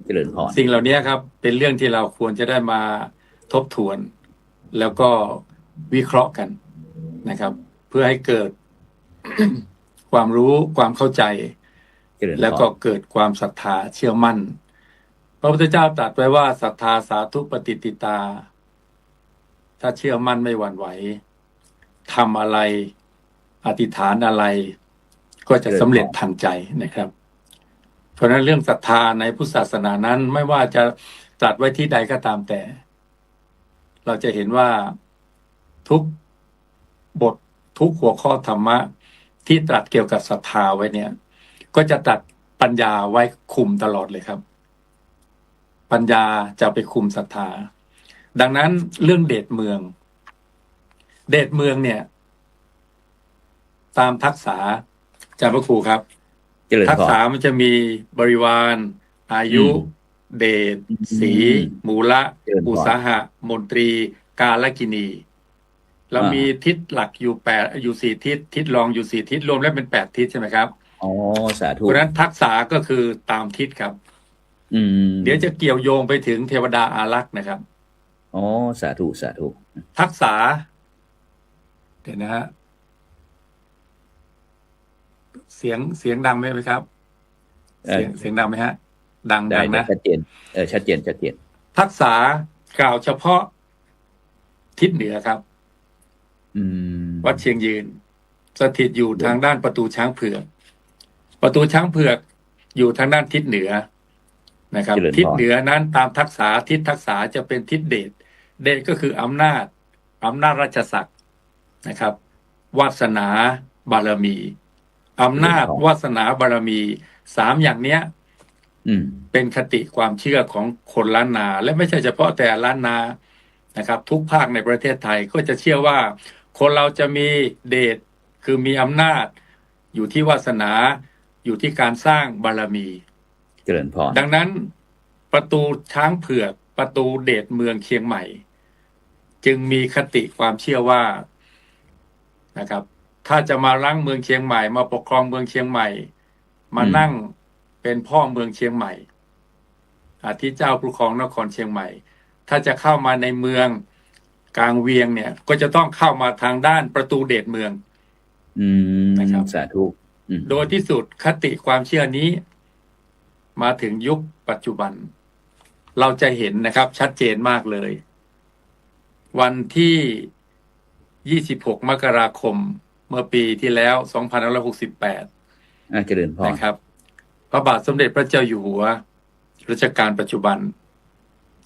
เจริญพรสิ่งเหล่านี้ครับเป็นเรื่องที่เราควรจะได้มาทบทวน แล้วก็วิเคราะห์กันนะครับ เพื่อให้เกิด ความรู้ความเข้าใจ แล้วก็เกิดความศรัทธาเชื่อมั่นพระพุทธเจ้าตรัสไว้ว่าศรัทธาสาธุปฏิติตา ถ้าเชื่อมั่นไม่หวั่นไหวทำอะไรอธิษฐานอะไร ก็จะสำเร็จทันใจนะครับ เพราะฉะนั้นเรื่องศรัทธาในพุทธศาสนานั้นไม่ว่าจะตรัสไว้ที่ใดก็ตามแต่ เราจะเห็นว่าทุกบททุกหัวข้อธรรมะที่ตรัสเกี่ยวกับศรัทธาไว้เนี่ยก็จะตรัสปัญญาไว้คุมตลอดเลยครับปัญญาจะไปคุมศรัทธาดังนั้นเรื่องเดชเมืองเนี่ยตามทักษะอาจารย์พระครูครับทักษะมันจะมีบริวารอายุเดชสีมูละอุตสาหะมนตรีกาลกินีเรามีทิศหลักอยู่4ทิศทิศรองอยู่4ทิศรวมแล้วเป็น8ทิศใช่ไหมครับอ๋อสาธุเพราะฉะนั้นทักษะก็คือตามทิศครับเดี๋ยวจะเกี่ยวโยงไปถึงเทวดาอารักษ์นะครับอ๋อสาธุสาธุทักษะเดี๋ยวนะฮะเสียงดังไหมครับเสียงดังไหมฮะดังนะชัดเจนชัดเจนทักษะกล่าวเฉพาะทิศเหนือครับวัดเชียงยืนสถิตอยู่ทางด้านประตูช้างเผือกประตูช้างเผือกอยู่ทางด้านทิศเหนือนะครับทิศเหนือนั้นตามทักษะทิศทักษะจะเป็นทิศเดชก็คืออำนาจราชศักดิ์นะครับวาสนาบารมีอำนาจวาสนาบารมี3อย่างเนี้ยเป็นคติความเชื่อของคนล้านนาและไม่ใช่เฉพาะแต่ล้านนานะครับทุกภาคในประเทศไทยก็จะเชื่อว่าคนเราจะมีเดชคือมีอำนาจอยู่ที่วาสนาอยู่ที่การสร้างบารมีเจริญพรดังนั้นประตูช้างเผือกประตูเดชเมืองเชียงใหม่จึงมีคติความเชื่อว่านะครับถ้าจะมารั้งเมืองเชียงใหม่มาปกครองเมืองเชียงใหม่มานั่งเป็นพ่อเมืองเชียงใหม่ที่เจ้าปกครองนครเชียงใหม่ถ้าจะเข้ามาในเมืองกลางเวียงเนี่ยก็จะต้องเข้ามาทางด้านประตูเดชเมืองนะครับสาธุโดยที่สุดคติความเชื่อนี้มาถึงยุคปัจจุบันเราจะเห็นนะครับชัดเจนมากเลยวันที่26 มกราคมเมื่อปีที่แล้ว2568เจริญพรนะครับพระบาทสมเด็จพระเจ้าอยู่หัวรัชกาลปัจจุบัน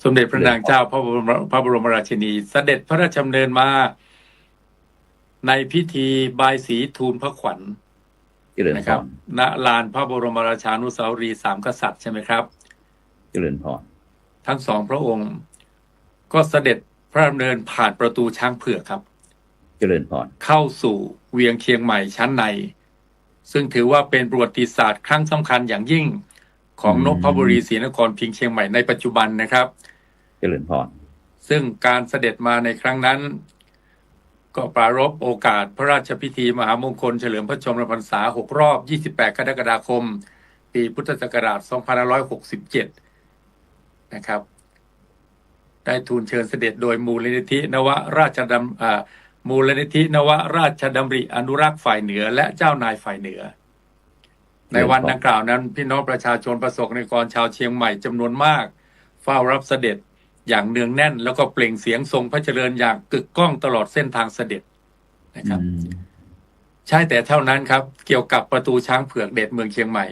สมเด็จพระนางเจ้าพระบรมราชินีเสด็จพระราชดำเนินมาในพิธีบายสีทูลพระขวัญนะครับณลานพระบรมราชานุสาวรีย์3 กษัตริย์ใช่ไหมครับเจริญพรทั้ง2พระองค์ก็เสด็จพระดำเนินผ่านประตูช้างเผือกครับเจริญพรเข้าสู่เวียงเชียงใหม่ชั้นในซึ่งถือว่าเป็นประวัติศาสตร์ครั้งสำคัญอย่างยิ่งของนพบุรีศรีนครพิงค์เชียงใหม่ในปัจจุบันนะครับเจริญพรซึ่งการเสด็จมาในครั้งนั้นก็ปรารภโอกาสพระราชพิธีมหามงคลเฉลิมพระชนมพรรษา6 รอบ28 กรกฎาคมปีพุทธศักราช2567นะครับได้ทูลเชิญเสด็จโดยมูลนิธินวราชดำริอนุรักษ์ฝ่ายเหนือและเจ้านายฝ่ายเหนือในวันดังกล่าวนั้นพี่น้องประชาชนประสบนิกรชาวเชียงใหม่จำนวนมากเฝ้ารับเสด็จอย่างเนืองแน่นแล้วก็เปล่งเสียงทรงพระเจริญอย่างกึกก้องตลอดเส้นทางเสด็จนะครับใช่แต่เท่านั้นครับเกี่ยวกับประตูช้างเผือกเดชเมืองเชียงใหม่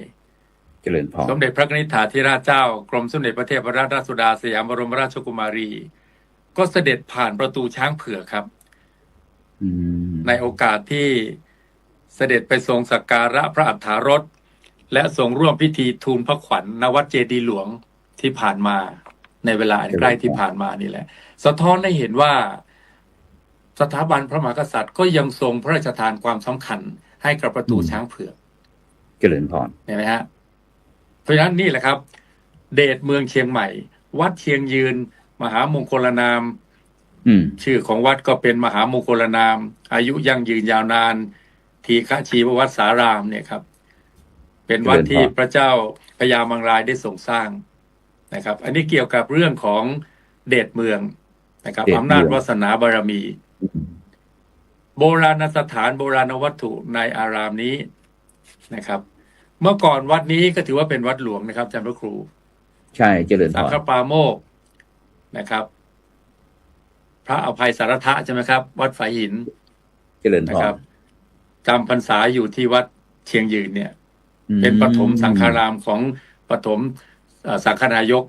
เจริญพรสมเด็จพระนิธิธิราชเจ้ากรมสมเด็จพระเทพรัตนราชสุดาสยามบรมราชกุมารีก็เสด็จผ่านประตูช้างเผือกครับในโอกาสที่เสด็จไปทรงสักการะพระอัฏฐารถและทรงร่วมพิธีทูลพระขวัญณวัดเจดีย์หลวงที่ผ่านมาในเวลาใกล้ที่ผ่านมานี่แหละสะท้อนให้เห็นว่าสถาบันพระมหากษัตริย์ก็ยังทรงพระราชทานความสำคัญให้กับประตูช้างเผือกเจริญพรเห็นไหมฮะเพราะฉะนั้นนี่แหละครับเดชเมืองเชียงใหม่วัดเชียงยืนมหามงคลนามชื่อของวัดก็เป็นมหามงคลนามอายุยั่งยืนยาวนานทีฆชีววัดสารามเนี่ยครับเป็นวัดที่พระเจ้าพญามังรายได้ทรงสร้าง นะครับ อันนี้เกี่ยวกับเรื่องของเดชเมืองนะครับ เดชเมือง อำนาจวาสนาบารมี โบราณสถานโบราณวัตถุในอารามนี้นะครับ เมื่อก่อนวัดนี้ก็ถือว่าเป็นวัดหลวงนะครับอาจารย์พระครู ใช่เจริญพ สัง ร ฆปาโมกข์นะครับ พระอภัยสารทะใช่ไหมครับ วัดฝายหิน เจริญพ นะ ร ครับจำพรรษาอยู่ที่วัดเชียงยืนเนี่ย เป็นปฐมสังฆารามของปฐมสังฆนายก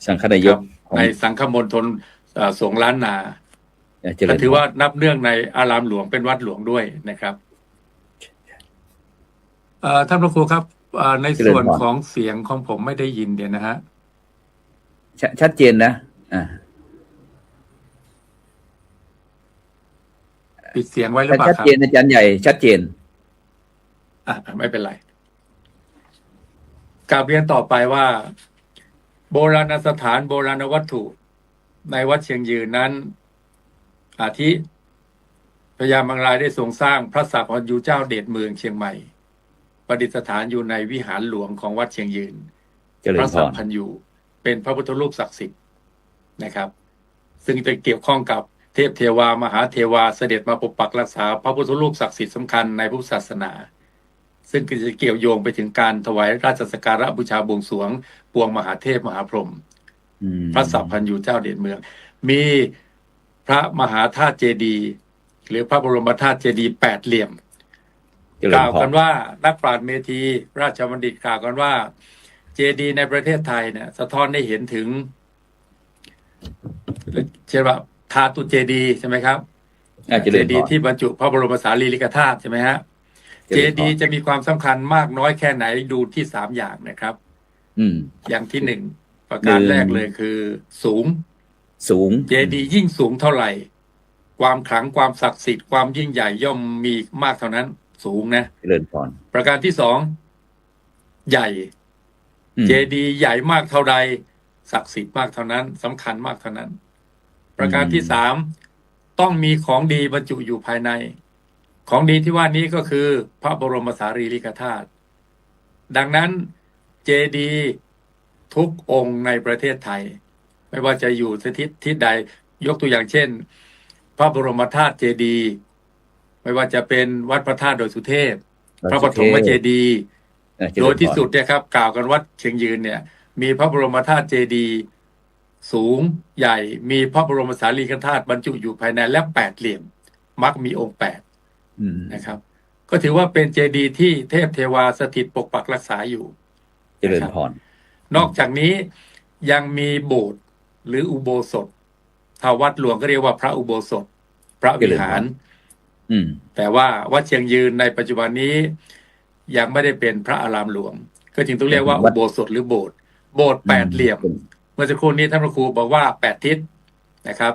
สังฆนายก ในสังฆมณฑลสงฆ์ล้านนา เจริ ก็ ญ ถือว่านับเนื่องในอารามหลวงเป็นวัดหลวงด้วยนะครับท่านพระครูครับในส่วนของเสียงของผมไม่ได้ยินเดี๋ยวนะฮะ ชัดเจนนะปิดเสียงไว้หรือเปล่า ชัด ครับ เจนอาจารย์ใหญ่ชัดเจน ไม่เป็นไรกราบเรียนต่อไปว่า โบราณสถานโบราณวัตถุในวัดเชียงยืนนั้น อาทิพญามังรายได้ทรงสร้างพระสัพพัญญูเจ้าเดชเมืองเชียงใหม่ ประดิษฐานอยู่ในวิหารหลวงของวัดเชียงยืน เจริ พ ญ ระ พ สัพ ร พัญญูเป็นพระพุทธรูปศักดิ์สิทธิ์นะครับ ซึ่งจะเกี่ยวข้องกับเทพเทวามหาเทวาเสด็จมาปกปักรักษาพระพุทธรูปศักดิ์สิทธิ์สำคัญในพุทธศาสนา ซึ่งก็จะเกี่ยวโยงไปถึงการถวายราชสักการะบูชาบวงสรวงปวงมหาเทพมหาพรหมพระสัพพัญญูเจ้าเดชเมือง มีพระมหาธาตุเจดีย์หรือพระบรมธาตุเจดีย์8 เหลี่ยมกล่าวกันว่านักปราชญ์เมธีราชบัณฑิตกล่าวกันว่าเจดีย์ในประเทศไทยเนี่ยสะท้อนให้เห็นถึงเช่นว่าธาตุเจดีย์ใช่ไหมครับเจดีย์ที่บรรจุพระบรมสารีริกธาตุใช่ไหมฮะเจดีย์จะมีความสำคัญมากน้อยแค่ไหนดูที่3 อย่างนะครับอย่างที่1ประการแรกเลยคือสูงเจดีย์ยิ่งสูงเท่าไหร่ความขลังความศักดิ์สิทธิ์ความยิ่งใหญ่ย่อมมีมากเท่านั้นสูงนะเจริญพรประการที่2ใหญ่เจดีย์ใหญ่มากเท่าใดศักดิ์สิทธิ์มากเท่านั้นสำคัญมากเท่านั้นประการที่3ต้องมีของดีบรรจุอยู่ภายในของดีที่ว่านี้ก็คือพระบรมสารีริกธาตุดังนั้นเจดีย์ทุกองค์ในประเทศไทยไม่ว่าจะอยู่สถิตที่ใดยกตัวอย่างเช่นพระบรมธาตุเจดีย์ไม่ว่าจะเป็นวัดพระธาตุโดยสุเทพพระปฐมเจดีย์โดยที่สุดเนี่ยครับกล่าวกันวัดเชียงยืนเนี่ยมีพระบรมธาตุเจดีย์สูงใหญ่มีพระบรมสารีริกธาตุบรรจุอยู่ภายในและ8 เหลี่ยมมักมีองค์8นะครับก็ถือว่าเป็นเจดีย์ที่เทพเทวาสถิตปกปักรักษาอยู่เจริญพรนอกจากนี้ยังมีโบสถ์หรืออุโบสถถ้าวัดหลวงก็เรียกว่าพระอุโบสถพระวิหารแต่ว่าวัดเชียงยืนในปัจจุบันนี้ยังไม่ได้เป็นพระอารามหลวงก็จึงต้องเรียกว่าอุโบสถหรือโบสถ์8 เหลี่ยมเมื่อสักครู่นี้ท่านพระครูบอกว่า8 ทิศนะครับ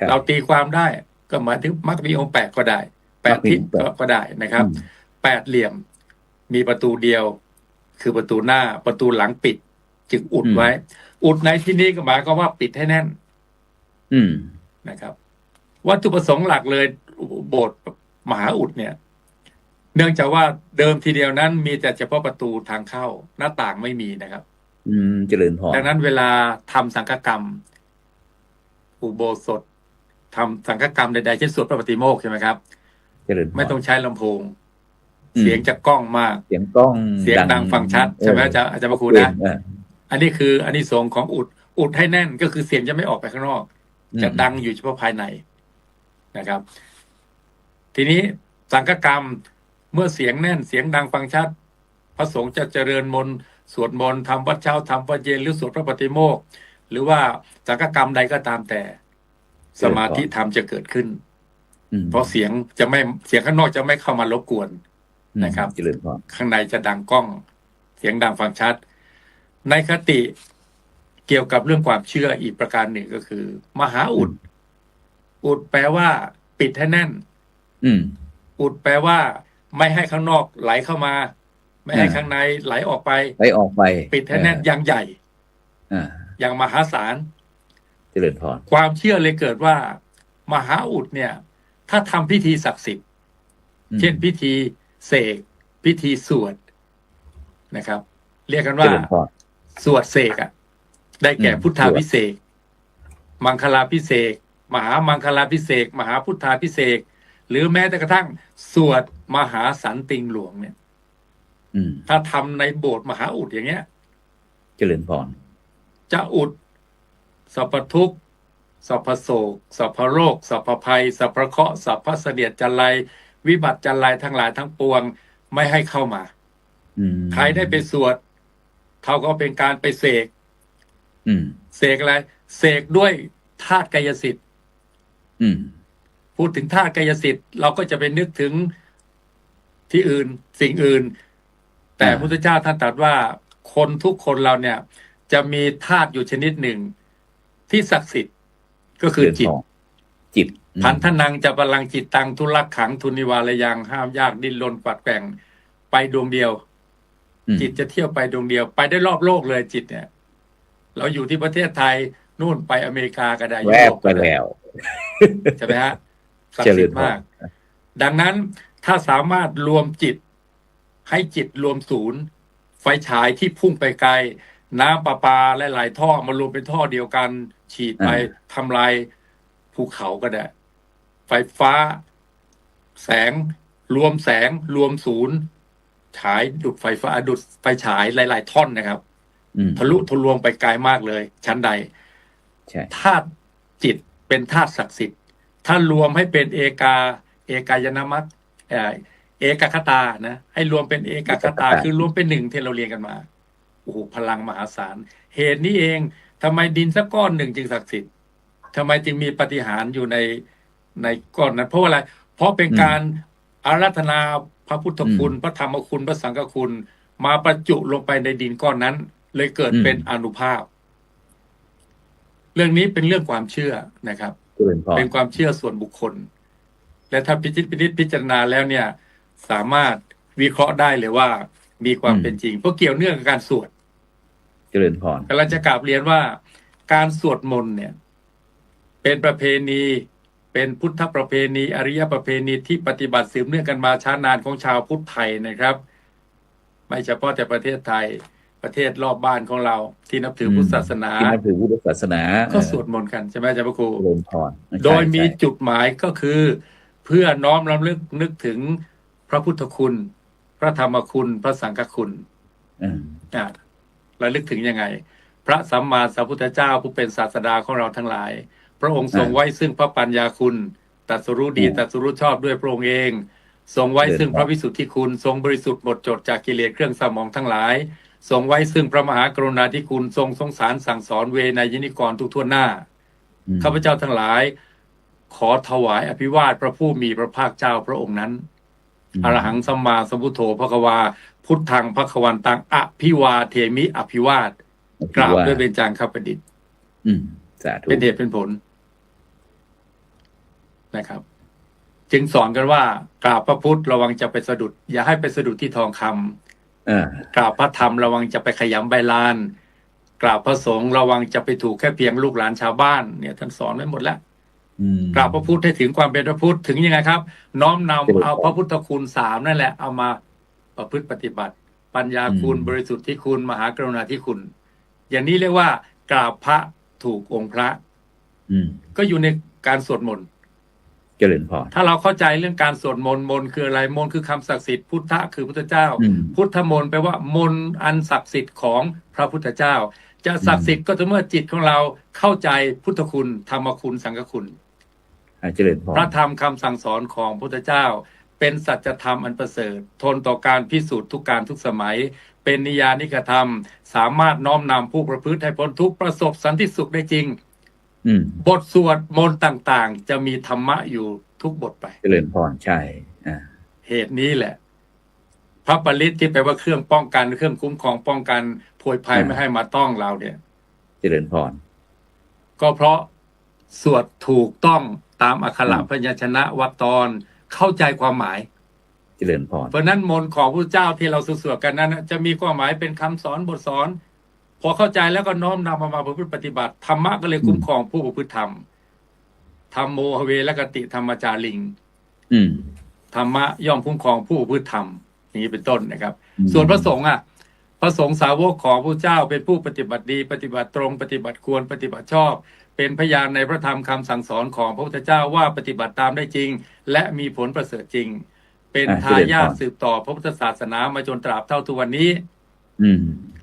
เราตีความได้ก็หมายถึงมักมีองค์8ก็ได้8 ทิศก็ได้นะครับ8 เหลี่ยมมีประตูเดียวคือประตูหน้าประตูหลังปิดจึงอุดไว้อุดในที่นี้ก็หมายความว่าปิดให้แน่นนะครับวัตถุประสงค์หลักเลยโบสถ์มหาอุดเนี่ยเนื่องจากว่าเดิมทีเดียวนั้นมีแต่เฉพาะประตูทางเข้าหน้าต่างไม่มีนะครับเจริญพรดังนั้นเวลาทำสังฆกรรมอุโบสถทำสังฆกรรมใดๆเช่นสวดพระปฏิโมกข์ใช่ไหมครับไม่ต้องใช้ลำโพงเสียงจะก้องมากเสียงก้องเสียงดังฟังชัดใช่ไหมอาจารย์พระครูนะอันนี้คืออานิสงส์ของอุดให้แน่นก็คือเสียงจะไม่ออกไปข้างนอกจะดังอยู่เฉพาะภายในนะครับ ทีนี้สังฆกรรมเมื่อเสียงแน่นเสียงดังฟังชัดพระสงฆ์จะเจริญมนต์สวดมนต์ทำวัดเช้าทำวัดเย็นหรือสวดพระปฏิโมกข์หรือว่าสังฆกรรมใดก็ตามแต่สมาธิธรรมจะเกิดขึ้นเพราะเสียงข้างนอกจะไม่เข้ามารบกวนนะครับข้างในจะดังก้องเสียงดังฟังชัดในคติเกี่ยวกับเรื่องความเชื่ออีกประการหนึ่งก็คือมหาอุดแปลว่าปิดให้แน่นอุดแปลว่าไม่ให้ข้างนอกไหลเข้ามาไม่ให้ข้างในไหลออกไปปิดให้แน่นอย่างใหญ่อย่างมหาศาลเจริญพรความเชื่อเลยเกิดว่ามหาอุดเนี่ยถ้าทำพิธีศักดิ์สิทธิ์เช่นพิธีเสกพิธีสวดนะครับเรียกกันว่าสวดเสก ได้แก่พุทธาภิเษกมังคลาภิเษกมหามังคลาภิเษกมหาพุทธาภิเษกหรือแม้แต่กระทั่งสวดมหาสันติงหลวงเนี่ยถ้าทำในโบสถ์มหาอุดอย่างเงี้ยเจริญพรจะอุดสัพพทุกข์สัพพโศกสัพพโรคสัพพภัยสัพพเคราะห์สัพพเสนียดจันไรวิบัติจันไรทั้งหลายทั้งปวงไม่ให้เข้ามาใครได้ไปสวดเขาก็เป็นการไปเสกเสกอะไรเสกด้วยธาตุกายสิทธิ์พูดถึงธาตุกายสิทธิ์เราก็จะไปนึกถึงที่อื่นสิ่งอื่นแต่พระพุทธเจ้าท่านตรัสว่าคนทุกคนเราเนี่ยจะมีธาตุอยู่ชนิดหนึ่งที่ศักดิ์สิทธิ์ก็คือจิตพันธนังจะบาลังจิตตังทุลักขังทุนิวาระยังห้ามยากดิ้นรนกวัดแกว่งไปดวงเดียวจิตจะเที่ยวไปดวงเดียวไปได้รอบโลกเลยจิตเนี่ยเราอยู่ที่ประเทศไทยนู่นไปอเมริกาก็ได้แวบไปแล้วใช่ไหมฮะศักดิ์สิทธิ์มากดังนั้นถ้าสามารถรวมจิตให้จิตรวมศูนย์ไฟฉายที่พุ่งไปไกลน้ำประปาและหลายท่อมารวมเป็นท่อเดียวกันฉีดไปทำลายภูเขาก็ได้ไฟฟ้าแสงรวมศูนย์ฉายดุดไฟฟ้าดุดไฟฉายหลายๆท่อนนะครับทะลุทะลวงไปไกลมากเลยชั้นใดธาตุจิตเป็นธาตุศักดิ์สิทธิ์ถ้ารวมให้เป็นเอกายนามัตเอกคตานะให้รวมเป็นเอกคตาคือรวมเป็นหนึ่งที่เราเรียนกันมาโอ้โหพลังมหาศาลเหตุนี้เองทำไมดินสักก้อนหนึ่งจึงศักดิ์สิทธิ์ทำไมจึงมีปาฏิหาริย์อยู่ในก้อนนั้นเพราะอะไรเพราะเป็นการอาราธนาพระพุทธคุณพระธรรมคุณพระสังฆคุณมาประจุลงไปในดินก้อนนั้นเลยเกิดเป็นอานุภาพเรื่องนี้เป็นเรื่องความเชื่อนะครับเป็นความเชื่อส่วนบุคคลและถ้าพิจารณาแล้วเนี่ยสามารถวิเคราะห์ได้เลยว่ามีความเป็นจริงเพราะเกี่ยวเนื่องกับการสวดเจริญพรกำลังจะกราบเรียนว่าการสวดมนต์เนี่ยเป็นประเพณีเป็นพุทธประเพณีอริยประเพณีที่ปฏิบัติสืบเนื่องกันมาช้านานของชาวพุทธไทยนะครับไม่เฉพาะแต่ประเทศไทยประเทศรอบบ้านของเราที่นับถือพุทธศาสนาที่นับถือพุทธศาสนาก็สวดมนต์กันใช่ไหมอาจารย์พระครูโดยมีจุดหมายก็คือเพื่อน้อมรำลึกนึกถึงพระพุทธคุณพระธรรมคุณพระสังฆคุณระลึกถึงยังไงพระสัมมาสัมพุทธเจ้าผู้เป็นศาสดาของเราทั้งหลายพระองค์ทรงไว้ซึ่งพระปัญญาคุณตรัสรู้ดีตรัสรู้ชอบด้วยพระองค์เองทรงไว้ซึ่งพระวิสุทธิคุณทรงบริสุทธิ์หมดจดจากกิเลสเครื่องเศร้าหมองทั้งหลายทรงไว้ซึ่งพระมหากรุณาธิคุณทรงสงสารสั่งสอนเวนยนิกรทุกทั่วหน้าข้าพเจ้าทั้งหลายขอถวายอภิวาทพระผู้มีพระภาคเจ้าพระองค์นั้นอรหังสัมมาสัมพุทโธภควาพุทธังภควันตังอภิวาเทมิอภิวาทกราบด้วยเบญจางคประดิษฐ์เป็นเหตุเป็นผลนะครับจึงสอนกันว่ากราบพระพุทธระวังจะไปสะดุดอย่าให้ไปสะดุดที่ทองคำกราบพระธรรมระวังจะไปขยำใบลานกราบพระสงฆ์ระวังจะไปถูกแค่เพียงลูกหลานชาวบ้านเนี่ยท่านสอนไว้หมดแล้วกราบพระพุทธให้ถึงความเป็นพระพุทธถึงยังไงครับ น้อมนำเอาพระพุทธคุณ3นั่นแหละเอามาประพฤติปฏิบัติปัญญาคุณบริสุทธิ์ที่คุณมหากรุณาธิคุณอย่างนี้เรียกว่ากราบพระถูกองค์พระก็อยู่ในการสวดมนต์เจริญพรถ้าเราเข้าใจเรื่องการสวดมนต์มนต์คืออะไรมนต์คือคำศักดิ์สิทธิ์พุทธะคือพุทธเจ้าพุทธมนต์แปลว่ามนต์อันศักดิ์สิทธิ์ของพระพุทธเจ้าจะศักดิ์สิทธิ์ก็ต่อเมื่อจิตของเราเข้าใจพุทธคุณธรรมคุณสังฆคุณเจริญพรพระธรรมคำสั่งสอนของพุทธเจ้าเป็นสัจธรรมอันประเสริฐทนต่อการพิสูจน์ทุกการทุกสมัยเป็นนิยานิกธรรมสามารถน้อมนำผู้ประพฤติให้พ้นทุกข์ประสบสันติสุขได้จริงบทสวดมนต์ต่างๆจะมีธรรมะอยู่ทุกบทไปเจริญพรใช่เหตุนี้แหละพระปริตที่แปลว่าเครื่องป้องกันเครื่องคุ้มครองป้องกันโพยภัยไม่ให้มาต้องเราเนี่ยเจริญพรก็เพราะสวดถูกต้องตามอักขระพยัญชนะวรรคตอนเข้าใจความหมายเจริญพรเพราะนั้นมนต์ของพระเจ้าที่เราสวดกันนั้นจะมีความหมายเป็นคำสอนบทสอนพอเข้าใจแล้วก็น้อมนำมาประพฤติปฏิบัติธรรมะก็เลยคุ้มครองผู้ประพฤติธรรมธรรมโมหเวรกติธรรมจาริงธรรมะย่อมคุ้มครองผู้ประพฤติธรรมอย่างนี้เป็นต้นนะครับส่วนพระสงฆ์ พระสงฆ์สาวกของพระเจ้าเป็นผู้ปฏิบัติดีปฏิบัติตรงปฏิบัติควรปฏิบัติชอบเป็นพยานในพระธรรมคำสั่งสอนของพระพุทธเจ้าว่าปฏิบัติตามได้จริงและมีผลประเสริฐจริงเป็นทายาทสืบต่อพระพุทธศาสนามาจนตราบเท่าทุกวันนี้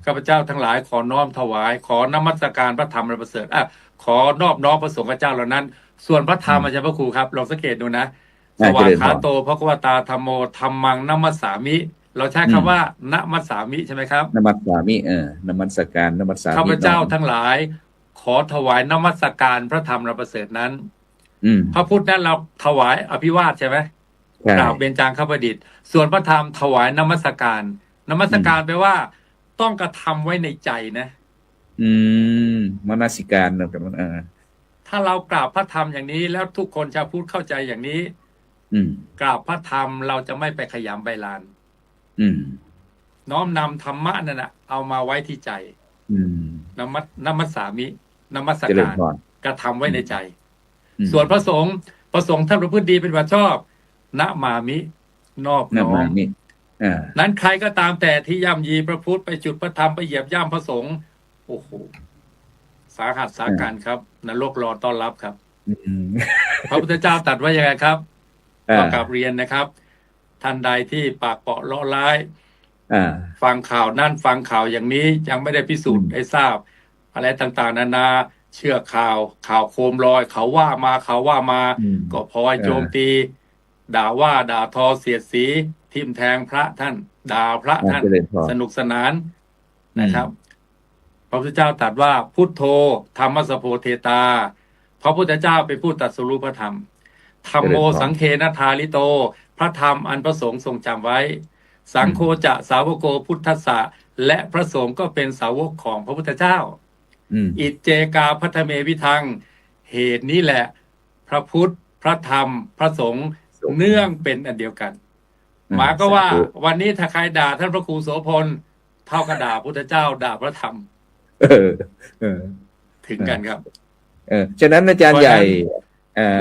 ข้าพเจ้าทั้งหลายขอน้อมถวายขอนมัสการพระธรรมประเสริฐขอนอบน้อมพระสงฆ์เจ้าเหล่านั้นส่วนพระธรรมอาจารย์พระครูครับลองสังเกตดูนะสวากขาโตภควตาธัมโมธัมมังนัมมัสสามิเราใช้คำว่านัมมัสสามิใช่ไหมครับนัมมัสสามินัมมัสการนัมมัสสามิข้าพเจ้าทั้งหลายขอถวายนมัสการพระธรรมประเสริฐนั้นพระพุทธนั้นเราถวายอภิวาทใช่ไหมกล่าวเบญจางคประดิษฐ์ส่วนพระธรรมถวายนมัสการนมัสการแปลว่าต้องกระทำไว้ในใจนะมนสิการนะถ้าเรากราบพระธรรมอย่างนี้แล้วทุกคนชาวพุทธเข้าใจอย่างนี้กราบพระธรรมเราจะไม่ไปขยำใบลานน้อมนำธรรมะนั่นนะเอามาไว้ที่ใจนมัสสามินมัสการกระทำไว้ในใจส่วนพระสงฆ์ท่านประพฤติดีเป็นวัดชอบนะมามินอบน้อมนั้นใครก็ตามแต่ที่ย่ำยีพระพุทธไปจุดพระธรรมไปเหยียบย่ำพระสงฆ์โอ้โหสาหัสสาการครับนรกรอต้อนรับครับพระพุทธเจ้าตรัสว่ายังไงครับก็กลับเรียนนะครับท่านใดที่ปากเปาะเลาะร้ายฟังข่าวนั่นฟังข่าวอย่างนี้ยังไม่ได้พิสูจน์ให้ทราบอะไรต่างๆนานาเชื่อข่าวโคมลอยเขาว่ามาก็พลอยโจมตีด่าว่าด่าทอเสียดสีทิ่มแทงพระท่านด่าพระท่านสนุกสนานนะครับพระพุทธเจ้าตรัสว่าพุทโธธรรมสโพเทตาพระพุทธเจ้าเป็นผู้ตรัสรู้พระธรรมธัมโมสังเคนทาลิโตพระธรรมอันพระสงฆ์ทรงจำไว้สังโฆจะสาวโกพุทธัสสะและพระสงฆ์ก็เป็นสาวกของพระพุทธเจ้าอิจเจกาพัทเมวิทังเหตุนี้แหละพระพุทธพระธรรมพระสงฆ์เนื่องเป็นอันเดียวกันหมายก็ว่าวันนี้ถ้าใครด่าท่านพระครูโสพลเท่ากับด่าพุทธเจ้าด่าพระธรรมถึงกันครับฉะนั้นอาจารย์ใหญ่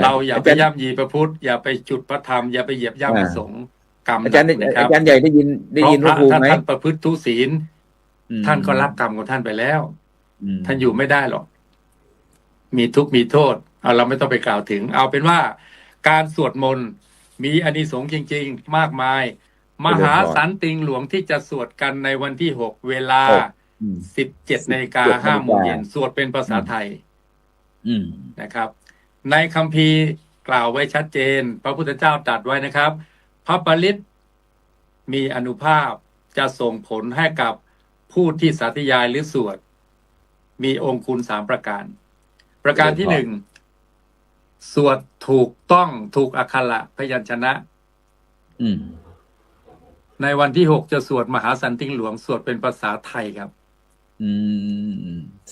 เราอย่าไปย่ำยีพระพุทธอย่าไปจุดพระธรรมอย่าไปเหยียบย่ำพระสงฆ์กรรมอาจารย์ใหญ่ได้ยินพระครูไหมท่านประพฤติทุศีลท่านก็รับกรรมของท่านไปแล้วท่านอยู่ไม่ได้หรอกมีทุกข์มีโทษเราไม่ต้องไปกล่าวถึงเอาเป็นว่าการสวดมนต์มีอานิสงส์จริงๆมากมายมหาสันติงหลวงที่จะสวดกันในวันที่6เวลา17 นาฬิกา 5 โมงเย็นสวดเป็นภาษาไทยนะครับในคัมภีร์กล่าวไว้ชัดเจนพระพุทธเจ้าตรัสไว้นะครับพระปริตรมีอานุภาพจะส่งผลให้กับผู้ที่สาธยายหรือสวดมีองค์คุณ3ประการที่1สวดถูกต้องถูกอักขระพยัญชนะในวันที่6จะสวดมหาสันติงหลวงสวดเป็นภาษาไทยครับ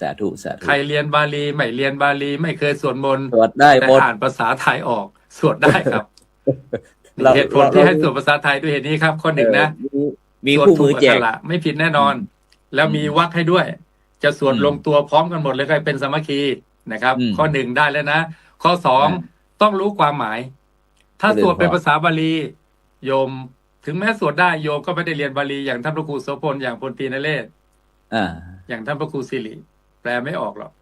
สาธุใครเรียนบาลีไม่เรียนบาลีไม่เคยสวดมนต์สวดได้แต่อ่านภาษาไทยออกสวดได้ครับเหตุผลที่ให้สวดภาษาไทยด้วยเหตุนี้ครับข้อ1นะมีคู่มือแจกไม่ผิดแน่นอนแล้วมีวรรคให้ด้วยจะสวดลงตัวพร้อมกันหมดเลยก็เป็นสามัคคีนะครับข้อ1ได้แล้วนะข้อ2ต้องรู้ความหมายถ้าสวดเป็นภาษาบาลีโยมถึงแม้สวดได้โยมก็ไม่ได้เรียนบาลีอย่างท่านพระครูโสพลอย่างพลตรีนเรศอย่างท่านพระครูสิริแปลไม่ออกหรอก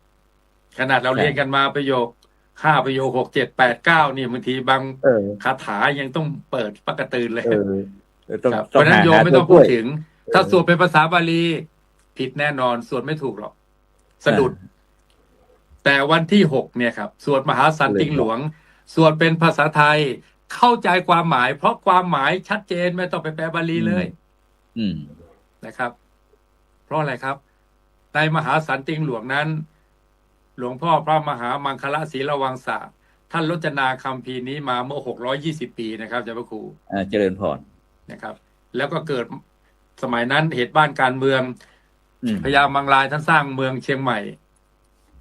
ขนาดเราเรียนกันมาประโยค5ประโยค6 7 8 9นี่บางทีบางคาถายังต้องเปิดปกติตื่นเลยเพราะนั้นโยมไม่ต้องพูดถึงถ้าสวดเป็นภาษาบาลีผิดแน่นอนสวดไม่ถูกหรอกสะดุดแต่วันที่6เนี่ยครับสวดมหาสันติงหลวงสวดเป็นภาษาไทยเข้าใจความหมายเพราะความหมายชัดเจนไม่ต้องไปแปลบาลีเลยนะครับเพราะอะไรครับในมหาสันติงหลวงนั้นหลวงพ่อพระมหามังคละศรีระวังสะท่านรจนาคัมภีร์นี้มาเมื่อ620 ปีนะครับอาจารย์พระครูเจริญพรนะครับแล้วก็เกิดสมัยนั้นเหตุบ้านการเมืองพญามังรายท่านสร้างเมืองเชียงใหม่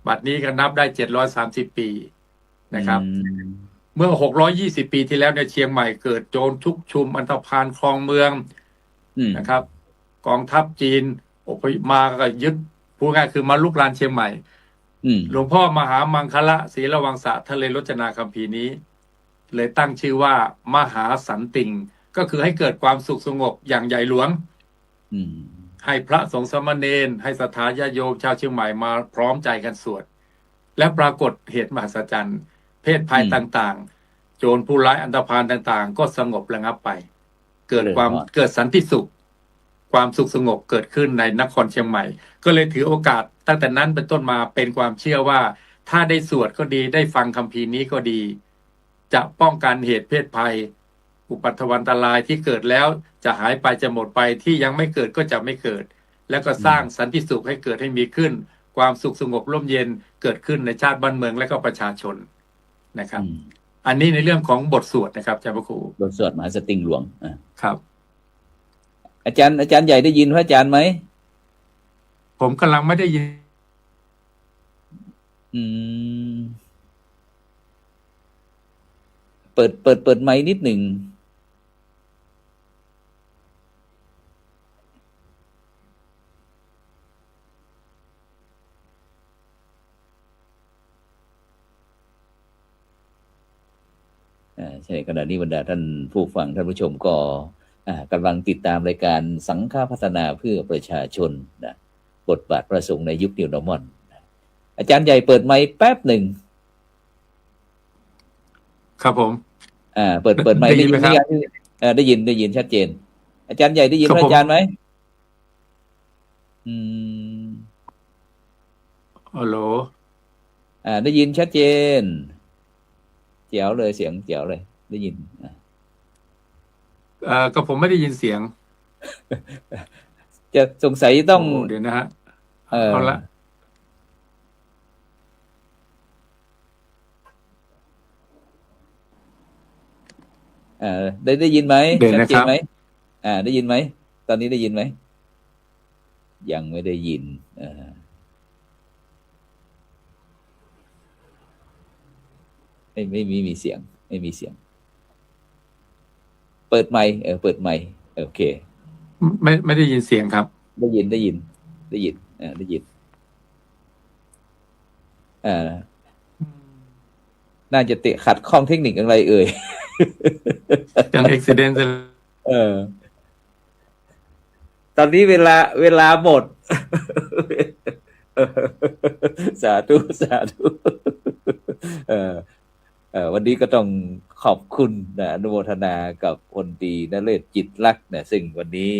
บัดนี้ก็นับได้730 ปีนะครับเมื่อ620 ปีที่แล้วในเชียงใหม่เกิดโจรชุกชุมอันธพาลครองเมืองนะครับกองทัพจีนอพยพมาก็ยึดพูดง่ายคือมาลุกรานเชียงใหม่หลวงพ่อมหามังคละศรีระวังสะท่านเลยรจนาคัมภีร์นี้เลยตั้งชื่อว่ามหาสันติงก็คือให้เกิดความสุขสงบอย่างใหญ่หลวง ให้พระสงฆ์สามเณรให้ศรัทธาญาติโยมชาวเชียงใหม่มาพร้อมใจกันสวดและปรากฏเหตุมหัศจรรย์เพศภัยต่างๆโจรผู้ร้ายอันธพาลต่างๆก็สงบระงับไปเกิดสันติสุขความสุขสงบเกิดขึ้นในนครเชียงใหม่ก็เลยถือโอกาสตั้งแต่นั้นเป็นต้นมาเป็นความเชื่อว่าถ้าได้สวดก็ดีได้ฟังคัมภีร์นี้ก็ดีจะป้องกันเหตุเพศภัยอุปัตถวันตรายที่เกิดแล้วจะหายไปจะหมดไปที่ยังไม่เกิดก็จะไม่เกิดแล้วก็สร้างสันติสุขให้เกิดให้มีขึ้นความสุขสงบร่มเย็นเกิดขึ้นในชาติบ้านเมืองและก็ประชาชนนะครับอันนี้ในเรื่องของบทสวดนะครับอาจารย์พระครูบทสวดมหาสติงหลวงครับอาจารย์ใหญ่ได้ยินพระอาจารย์ไหมผมกำลังไม่ได้ยินเปิดไมค์นิดหนึ่งใช่ขณะนี้บรรดาท่านผู้ฟังท่านผู้ชมก็กำลังติดตามรายการสังฆพัฒนาเพื่อประชาชนนะบทบาทพระสงฆ์ในยุคนิวนอร์มอนอาจารย์ใหญ่เปิดไมค์แป๊บหนึ่งครับผมเปิดไมค์ได้ยินไหมครับได้ยินชัดเจนอาจารย์ใหญ่ได้ยินอาจารย์ไหมฮัลโหลได้ยินชัดเจนเจ๋วเลยเสียงเจ๋วเลยได้ยินก็ผมไม่ได้ยินเสียงจะสงสัยต้องเดี๋ยวนะฮะเอาละได้ยินไหมชัดเจนไหมได้ยินไหมตอนนี้ได้ยินไหมยังไม่ได้ยินไม่มีเสียงไม่มีเสียงเปิดไมค์เปิดไมค์โอเคไม่ได้ยินเสียงครับได้ยินได้ยินน่าจะติดขัดข้องเทคนิคอะไรจัง accident ตอนนี้เวลาหมดสาธุวันนี้ก็ต้องขอบคุณนะอนุโมทนากับพลตรีนเรศจิตลักษณ์นะซึ่งวันนี้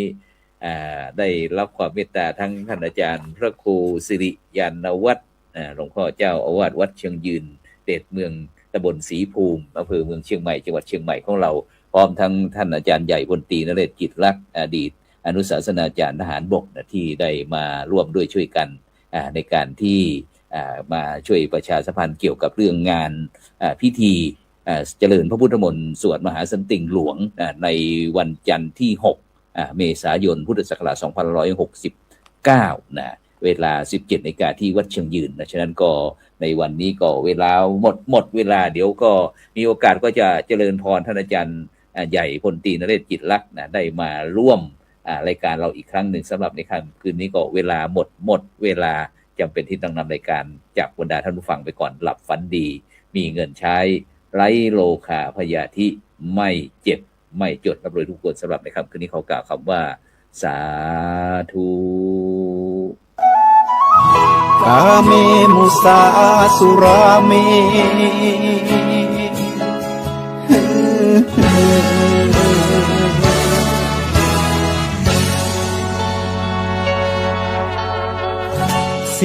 ได้รับความเมตตาทั้งท่านอาจารย์พระครูสิริยานวัฒน์หลวงพ่อเจ้าอาวาสวัดเชียงยืนเดชเมืองตำบลศรีภูมิอำเภอเมืองเชียงใหม่จังหวัดเชียงใหม่ของเราพร้อมทั้งท่านอาจารย์ใหญ่พลตรีนเรศจิตลักษณ์อดีตอนุศาสนาจารย์ทหารบกนะที่ได้มาร่วมด้วยช่วยกันในการที่มาช่วยประชาสัมพันธ์เกี่ยวกับเรื่องงานพิธีเจริญพระพุทธมนต์สวดมหาสันติงหลวงในวันจันทร์ที่6เมษายนพุทธศักราช2569นะเวลา 17 นาฬิกาที่วัดเชียงยืนนะฉะนั้นก็ในวันนี้ก็เวลาหมดเวลาเดี๋ยวก็มีโอกาสก็จะเจริญพรท่านอาจารย์ใหญ่พลตรีนเรศจิตลักษณ์นะได้มาร่วมรายการเราอีกครั้งหนึ่งสำหรับในค่ำคืนนี้ก็เวลาหมดเวลาจำเป็นที่ต้องนำรายการจากบรรดาท่านผู้ฟังไปก่อนหลับฝันดีมีเงินใช้ไร้โลคาพยาธิไม่เจ็บไม่จดรับรวยทุกคนสำหรับในค่ำคืนนี้เขากล่าวคำว่าสาธุกาเมมุสาสุราเม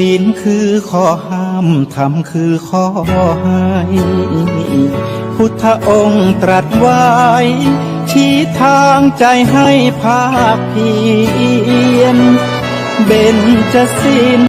ศีลคือข้อห้ามธรรมคือข้อให้พุทธองค์ตรัสไว้ชี้ทางใจให้ภาคเพียรเบญจศีล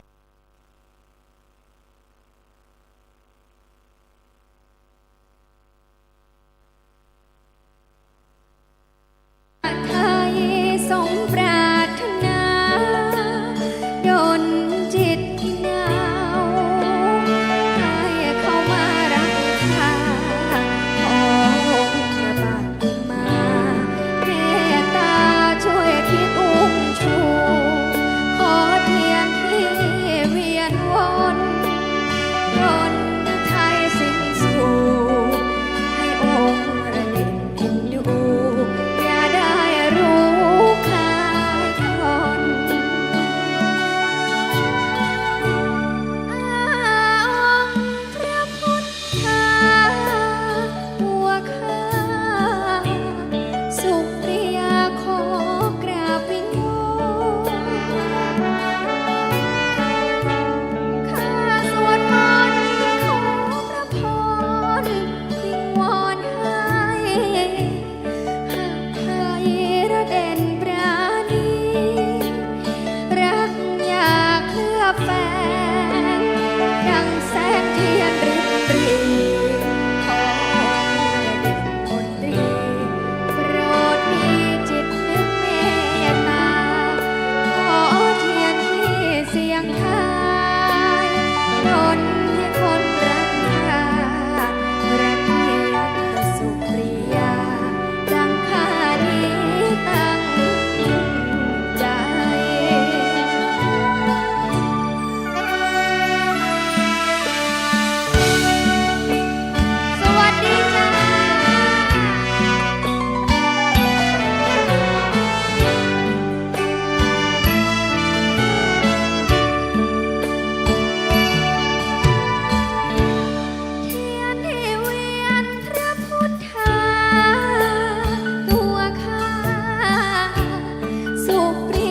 เปรี